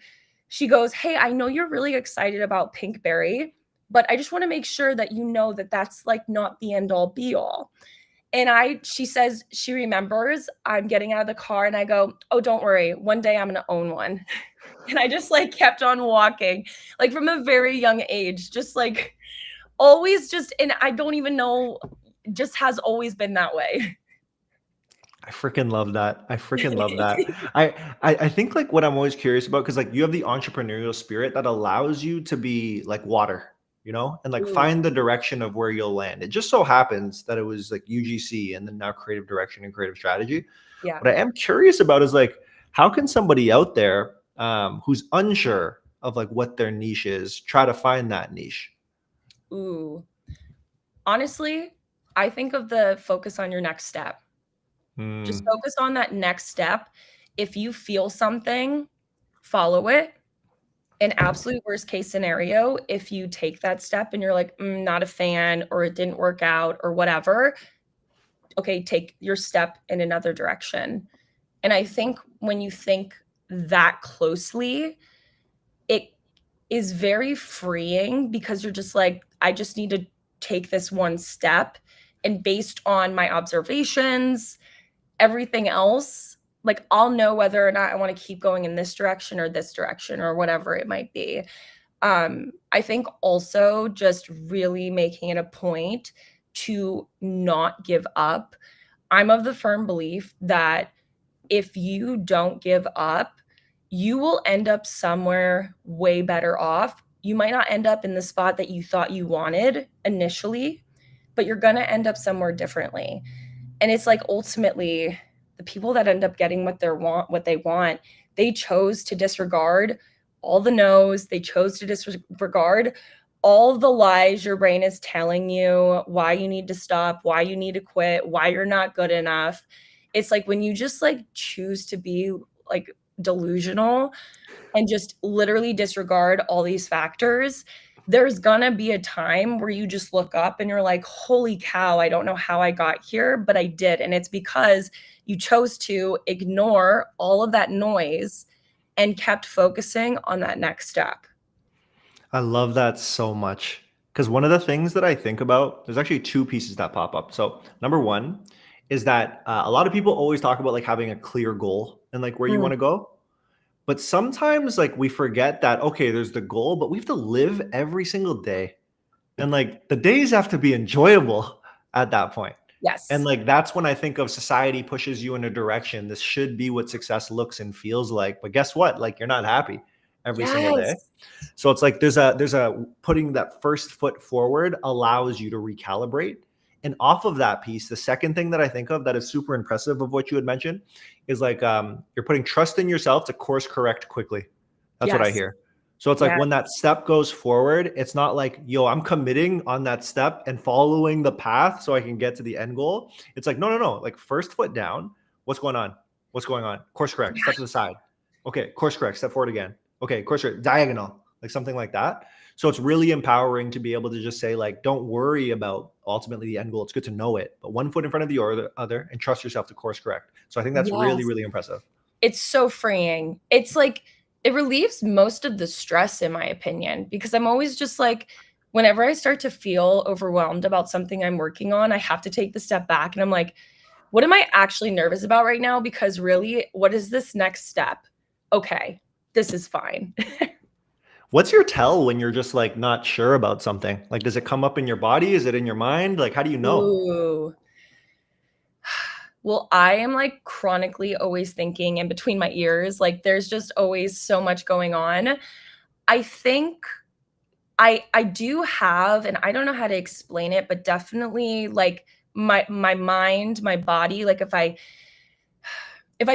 she goes, "Hey, I know you're really excited about Pinkberry, but I just want to make sure that you know that that's like not the end all be all." And she says she remembers I'm getting out of the car and I go, "Oh, don't worry. One day I'm going to own one." And I just like kept on walking, like from a very young age, just like always just, and I don't even know, just has always been that way. I freaking love that. I freaking love that. I think like what I'm always curious about because like you have the entrepreneurial spirit that allows you to be like water, and like Ooh, find the direction of where you'll land. It just so happens that it was like UGC and then now creative direction and creative strategy. yeah. What I am curious about is like how can somebody out there who's unsure of like what their niche is try to find that niche? Ooh. Honestly, I think of the focus on your next step. Just Hmm. focus on that next step. If you feel something, follow it. An absolute worst case scenario, if you take that step and you're like, not a fan, or it didn't work out, or whatever, okay, take your step in another direction. And I think when you think that closely, it is very freeing because you're just like, I just need to take this one step. And based on my observations, everything else, like I'll know whether or not I want to keep going in this direction or whatever it might be. I think also just really making it a point to not give up. I'm of the firm belief that if you don't give up, you will end up somewhere way better off. You might not end up in the spot that you thought you wanted initially, but you're going to end up somewhere differently. And it's like ultimately the people that end up getting what they want, they chose to disregard all the no's, they chose to disregard all the lies your brain is telling you, why you need to stop, why you need to quit, why you're not good enough. It's like when you just like choose to be like delusional and just literally disregard all these factors, there's gonna be a time where you just look up and you're like, holy cow, I don't know how I got here, but I did. And it's because you chose to ignore all of that noise and kept focusing on that next step. I love that so much. Because one of the things that I think about, there's actually two pieces that pop up. So, number one is that a lot of people always talk about like having a clear goal and like where you Mm, want to go. But sometimes like we forget that, okay, there's the goal, but we have to live every single day. And like the days have to be enjoyable at that point. And yes. like that's when I think of society pushes you in a direction. This should be what success looks and feels like. But guess what? Like you're not happy every single day. Yes. So it's like there's a putting that first foot forward allows you to recalibrate. And off of that piece, the second thing that I think of that is super impressive of what you had mentioned is like you're putting trust in yourself to course correct quickly. That's what I Yes. hear. So it's like Yes. when that step goes forward, it's not like, yo, I'm committing on that step and following the path so I can get to the end goal. It's like, no, no, no. Like first foot down. What's going on? What's going on? Course correct. Step to the side. Okay. Course correct. Step forward again. Okay. Course correct. Diagonal. Like something like that. So it's really empowering to be able to just say, like, don't worry about ultimately the end goal. It's good to know it, but one foot in front of the other and trust yourself to course correct. So I think that's really, Yes. really impressive. It's so freeing. It's like it relieves most of the stress in my opinion because I'm always just like whenever I start to feel overwhelmed about something I'm working on, I have to take the step back and I'm like, what am I actually nervous about right now? Because really, what is this next step? Okay, this is fine. What's your tell when you're just like not sure about something? Like, does it come up in your body? Is it in your mind? Like, how do you know? Ooh. Well, I am like chronically always thinking in between my ears. Like there's just always so much going on. I think I do have, and I don't know how to explain it, but definitely like my mind, my body, like if I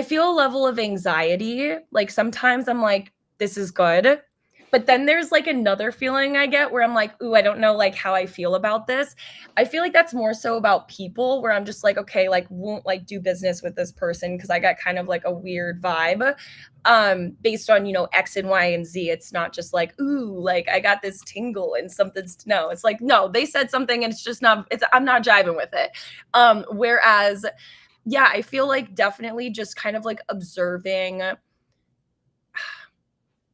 feel a level of anxiety, like sometimes I'm like, this is good. But then there's like another feeling I get where I'm like, ooh, I don't know like how I feel about this. I feel like that's more so about people where I'm just like, okay, like won't like do business with this person because I got kind of like a weird vibe based on, X and Y and Z. It's not just like, ooh, like I got this tingle and something's no, it's like, no, they said something and it's just not, it's I'm not jiving with it. Whereas yeah, I feel like definitely just kind of like observing.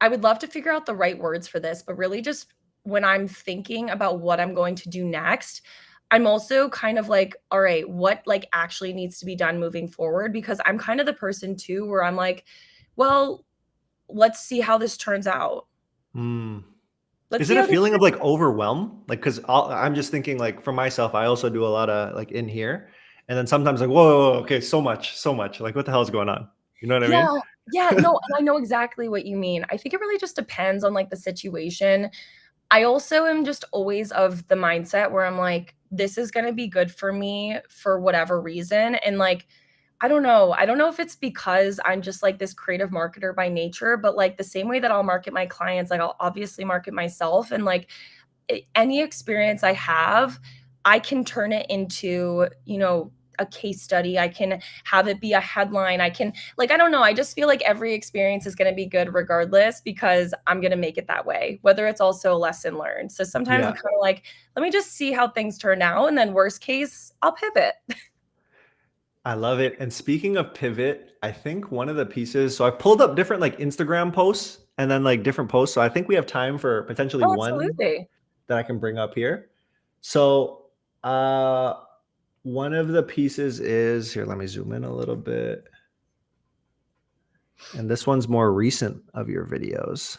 I would love to figure out the right words for this, but really just when I'm thinking about what I'm going to do next, I'm also kind of like, all right, what like actually needs to be done moving forward? Because I'm kind of the person too where I'm like, well, let's see how this turns out. Hmm. Let's Is see it a how this feeling of turns like overwhelm? Like, because I'm just thinking like for myself, I also do a lot of like in here, and then sometimes like, whoa, whoa, whoa, okay, so much, so much. Like, what the hell is going on? You know what I Yeah, mean? yeah, no, and I know exactly what you mean. I think it really just depends on like the situation. I also am just always of the mindset where I'm like, this is gonna be good for me for whatever reason. And like, I don't know. I don't know if it's because I'm just like this creative marketer by nature, but like the same way that I'll market my clients, like I'll obviously market myself. And like any experience I have, I can turn it into, a case study. I can have it be a headline. I can, like, I don't know. I just feel like every experience is going to be good regardless because I'm going to make it that way, whether it's also a lesson learned. So sometimes I'm Yeah, kind of like, let me just see how things turn out. And then, worst case, I'll pivot. I love it. And speaking of pivot, I think one of the pieces. So I pulled up different like Instagram posts and then like different posts. So I think we have time for potentially Oh, one absolutely. that I can bring up here. So uh one of the pieces is here, let me zoom in a little bit. And this one's more recent of your videos.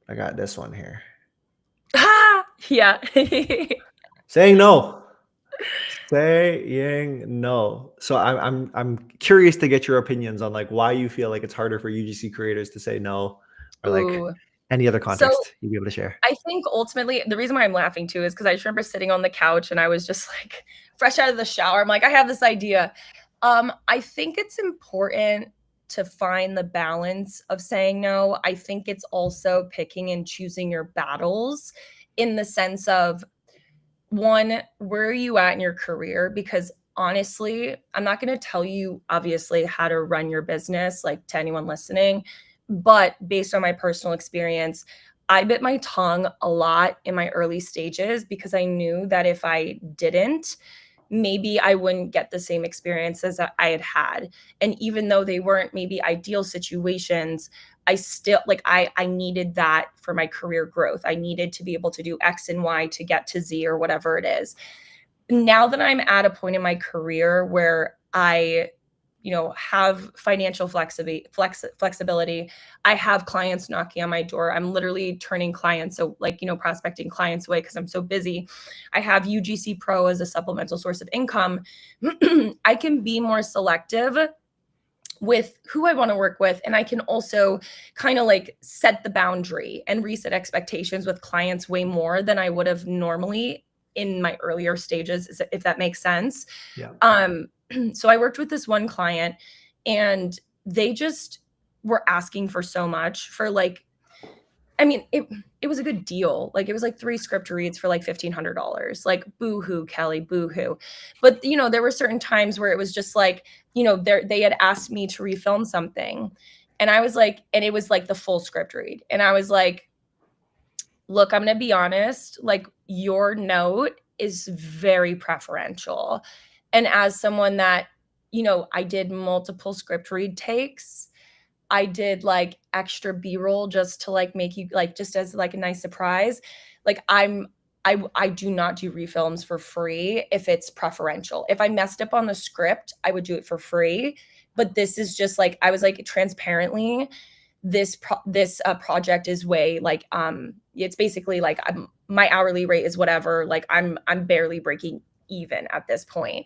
I got this one here. Ah, yeah. Saying no. Saying no. So I'm curious to get your opinions on like why you feel like it's harder for UGC creators to say no or like Ooh. any other So context you'd be able to share. I think ultimately the reason why I'm laughing too is because I just remember sitting on the couch and I was just like fresh out of the shower. I'm like, I have this idea. I think it's important to find the balance of saying no. I think it's also picking and choosing your battles in the sense of one, where are you at in your career? Because honestly, I'm not going to tell you obviously how to run your business, like to anyone listening, but based on my personal experience, I bit my tongue a lot in my early stages because I knew that if I didn't, maybe I wouldn't get the same experience as I had had. And even though they weren't maybe ideal situations, I still like I needed that for my career growth. I needed to be able to do X and Y to get to Z or whatever it is. Now that I'm at a point in my career where I have financial flexibility. I have clients knocking on my door. I'm literally turning clients, so like, prospecting clients away because I'm so busy. I have UGCpro as a supplemental source of income. I can be more selective with who I want to work with. And I can also kind of like set the boundary and reset expectations with clients way more than I would have normally in my earlier stages, if that makes sense. Yeah. So I worked with this one client and they just were asking for so much for like, I mean, it was a good deal. Like it was like 3 script reads for like $1,500. Like boo-hoo, Kelly, boo-hoo. But there were certain times where it was just like, they had asked me to refilm something. And I was like, and it was like the full script read. And I was like, look, I'm gonna be honest, like your note is very preferential. And as someone that, I did multiple script read takes, I did like extra B-roll just to like make you like just as like a nice surprise. Like I do not do refilms for free if it's preferential. If I messed up on the script, I would do it for free. But this is just like I was like transparently, this project is way like it's basically like my hourly rate is whatever. Like I'm barely breaking even at this point.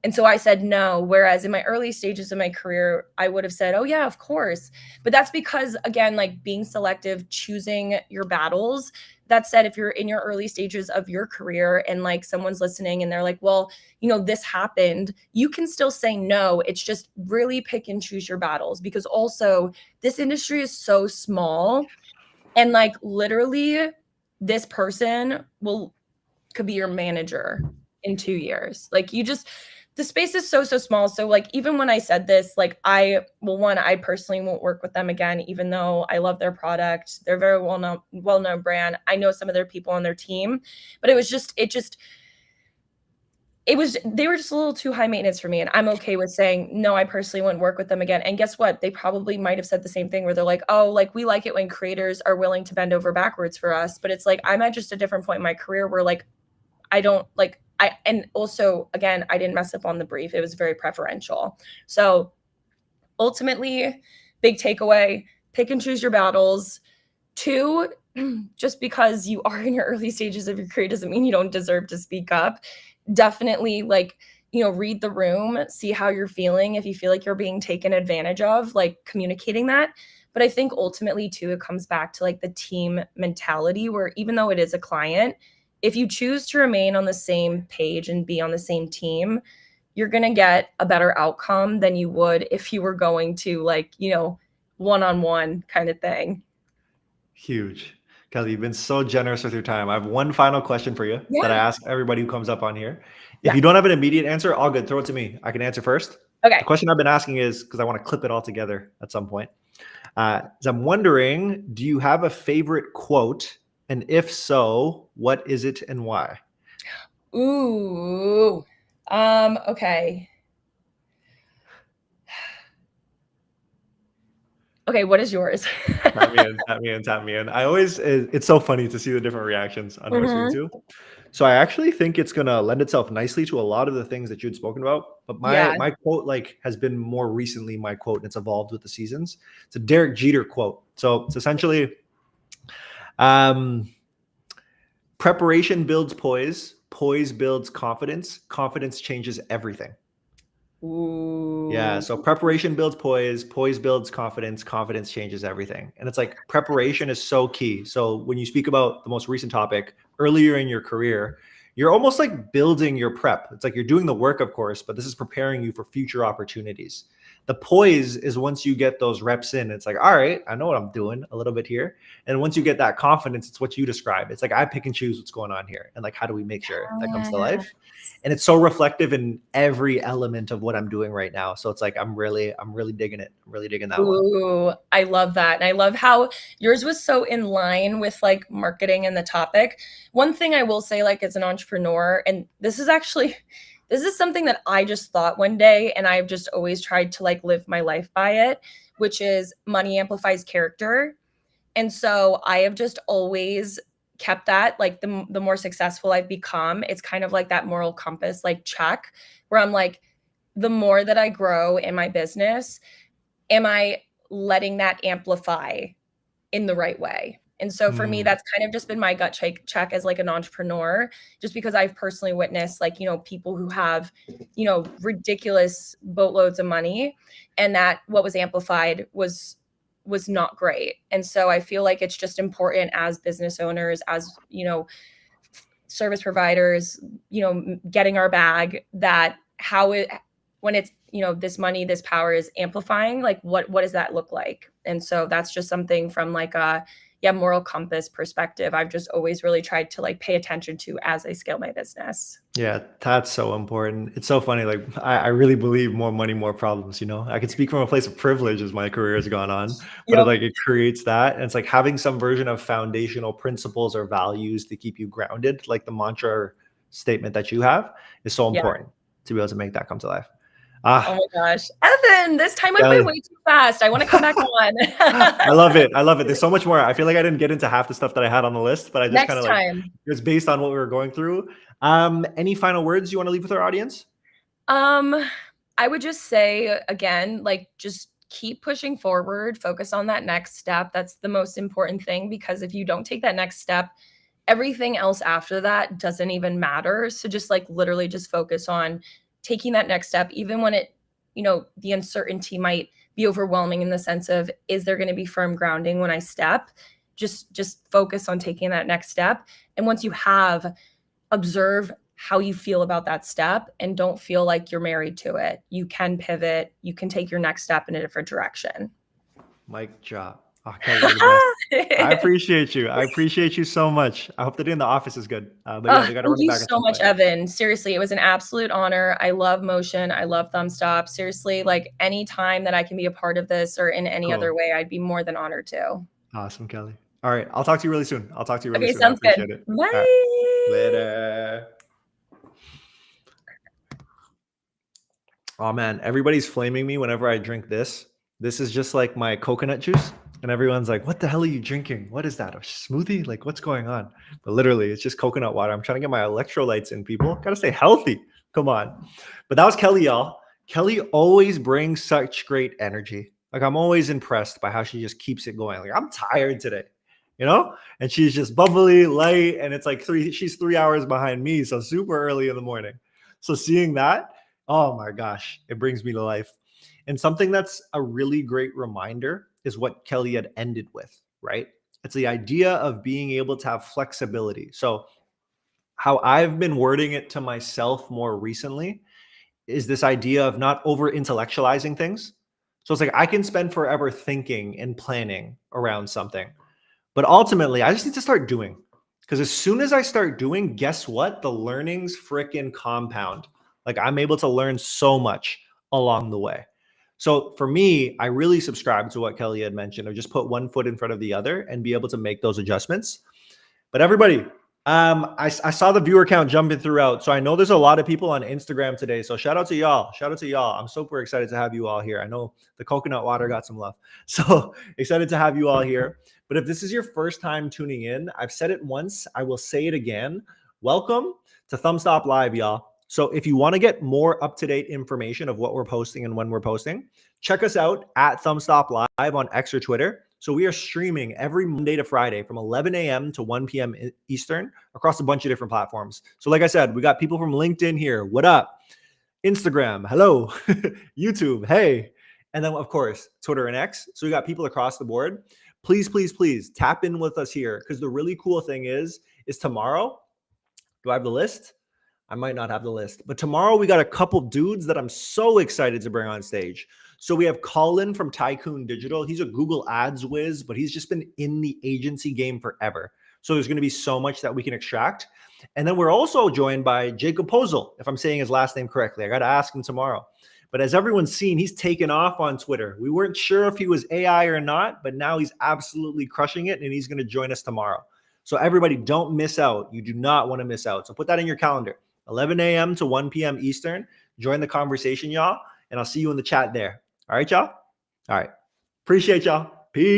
And so I said no. Whereas in my early stages of my career, I would have said, oh, yeah, of course. But that's because, again, like being selective, choosing your battles. That said, if you're in your early stages of your career and like someone's listening and they're like, well, this happened, you can still say no. It's just really pick and choose your battles because also this industry is so small and like literally this person could be your manager in 2 years. Like the space is so small. So like even when I said this, like I personally won't work with them again, even though I love their product. They're very well-known brand. I know some of their people on their team, but they were just a little too high maintenance for me. And I'm okay with saying, no, I personally wouldn't work with them again. And guess what? They probably might have said the same thing where they're like, oh, like we like it when creators are willing to bend over backwards for us. But it's like, I'm at just a different point in my career where like, and also again, I didn't mess up on the brief. It was very preferential. So ultimately, big takeaway, pick and choose your battles. 2, just because you are in your early stages of your career doesn't mean you don't deserve to speak up. Definitely like, read the room, see how you're feeling. If you feel like you're being taken advantage of, like communicating that. But I think ultimately too, it comes back to like the team mentality where even though it is a client, if you choose to remain on the same page and be on the same team, you're going to get a better outcome than you would if you were going to like, one-on-one kind of thing. Huge. Kelly, you've been so generous with your time. I have one final question for you that I Yeah. ask everybody who comes up on here. If Yeah. you don't have an immediate answer, all good. Throw it to me. I can answer first. Okay. The question I've been asking is because I want to clip it all together at some point. Is I'm wondering, do you have a favorite quote? And if so, what is it and why? Ooh. Okay. Okay, what is yours? Tap me in, tap me in, tap me in. It's so funny to see the different reactions on who I speak to. So I actually think it's gonna lend itself nicely to a lot of the things that you'd spoken about. But Yeah. my quote like has been more recently my quote, and it's evolved with the seasons. It's a Derek Jeter quote. So it's essentially um, preparation builds poise, poise builds confidence, confidence changes everything. Yeah. Ooh. So preparation builds poise, poise builds confidence, confidence changes everything. And it's like preparation is so key. So when you speak about the most recent topic earlier in your career, you're almost like building your prep. It's like you're doing the work, of course, but this is preparing you for future opportunities. The poise is once you get those reps in, it's like, all right, I know what I'm doing a little bit here. And once you get that confidence, it's what you describe. It's like I pick and choose what's going on here. And like, how do we make sure that comes to life? And it's so reflective in every element of what I'm doing right now. So it's like I'm really digging it. I'm really digging that one. Ooh, I love that. And I love how yours was so in line with like marketing and the topic. One thing I will say, like as an entrepreneur, and this is actually This is something that I just thought one day, and I've just always tried to like live my life by it, which is money amplifies character. And so I have just always kept that. Like the more successful I've become, it's kind of like that moral compass, like check, where I'm like, the more that I grow in my business, am I letting that amplify in the right way? And so for me, that's kind of just been my gut check as like an entrepreneur, just because I've personally witnessed like, people who have, ridiculous boatloads of money, and that what was amplified was not great. And so I feel like it's just important as business owners, as, service providers, getting our bag, that how it, when it's, this money, this power is amplifying, like what does that look like? And so that's just something from like a moral compass perspective I've just always really tried to like pay attention to as I scale my business. Yeah, that's so important. It's so funny. Like, I really believe more money, more problems. I can speak from a place of privilege as my career has gone on, but Yep. it creates that. And it's like having some version of foundational principles or values to keep you grounded, like the mantra or statement that you have, is so Yeah. important to be able to make that come to life. Oh my gosh. Evan, this time went by Kelly, way too fast. I want to come back on. I love it. I love it. There's so much more. I feel like I didn't get into half the stuff that I had on the list, but I just kind Next of like, time. it's based on what we were going through. Any final words you want to leave with our audience? I would just say again, like just keep pushing forward, focus on that next step. That's the most important thing, because if you don't take that next step, everything else after that doesn't even matter. So just like literally just focus on taking that next step, even when it, the uncertainty might be overwhelming in the sense of, is there going to be firm grounding when I step? Just focus on taking that next step. And once you have, observe how you feel about that step, and don't feel like you're married to it. You can pivot, you can take your next step in a different direction. Mic drop. Oh, Kelly, you're the best. I appreciate you. I appreciate you so much. I hope the day in the office is good. But yeah, we got to Thank run it you back at so some much, point. Evan. Seriously, it was an absolute honor. I love Motion. I love Thumbstop. Seriously, like any time that I can be a part of this or in any other Cool. way, I'd be more than honored to. Awesome, Kelly. All right. I'll talk to you really soon. Okay, I sounds good. appreciate it. All right. Bye. Later. Oh man, everybody's flaming me whenever I drink this. This is just like my coconut juice. And everyone's like, what the hell are you drinking? What is that? A smoothie? Like, what's going on? But literally, it's just coconut water. I'm trying to get my electrolytes in, people. Gotta stay healthy. Come on. But that was Kelly, y'all. Kelly always brings such great energy. Like, I'm always impressed by how she just keeps it going. Like, I'm tired today, And she's just bubbly, light, and it's like she's 3 hours behind me. So super early in the morning. So seeing that, oh my gosh, it brings me to life. And something that's a really great reminder is what Kelly had ended with, right? It's the idea of being able to have flexibility. So, how I've been wording it to myself more recently is this idea of not over intellectualizing things. So, it's like I can spend forever thinking and planning around something, but ultimately, I just need to start doing. Because as soon as I start doing, guess what? The learnings freaking compound. Like I'm able to learn so much along the way. So for me, I really subscribe to what Kelly had mentioned, or just put one foot in front of the other and be able to make those adjustments. But everybody, I saw the viewer count jumping throughout. So I know there's a lot of people on Instagram today. So shout out to y'all. Shout out to y'all. I'm super excited to have you all here. I know the coconut water got some love. So excited to have you all here. But if this is your first time tuning in, I've said it once, I will say it again. Welcome to ThumbstopLive, y'all. So if you want to get more up-to-date information of what we're posting and when we're posting, check us out at ThumbstopLive on X or Twitter. So we are streaming every Monday to Friday from 11 a.m. to 1 p.m. Eastern across a bunch of different platforms. So like I said, we got people from LinkedIn here. What up? Instagram, hello. YouTube, hey. And then, of course, Twitter and X. So we got people across the board. Please, please, please tap in with us here, because the really cool thing is tomorrow, do I have the list? I might not have the list, but tomorrow we got a couple dudes that I'm so excited to bring on stage. So we have Colin from Tycoon Digital. He's a Google Ads whiz, but he's just been in the agency game forever. So there's going to be so much that we can extract. And then we're also joined by Jacob Pozel, if I'm saying his last name correctly. I got to ask him tomorrow. But as everyone's seen, he's taken off on Twitter. We weren't sure if he was AI or not, but now he's absolutely crushing it, and he's going to join us tomorrow. So everybody, don't miss out. You do not want to miss out. So put that in your calendar. 11 a.m. to 1 p.m. Eastern. Join the conversation, y'all, and I'll see you in the chat there. All right, y'all? All right. Appreciate y'all. Peace.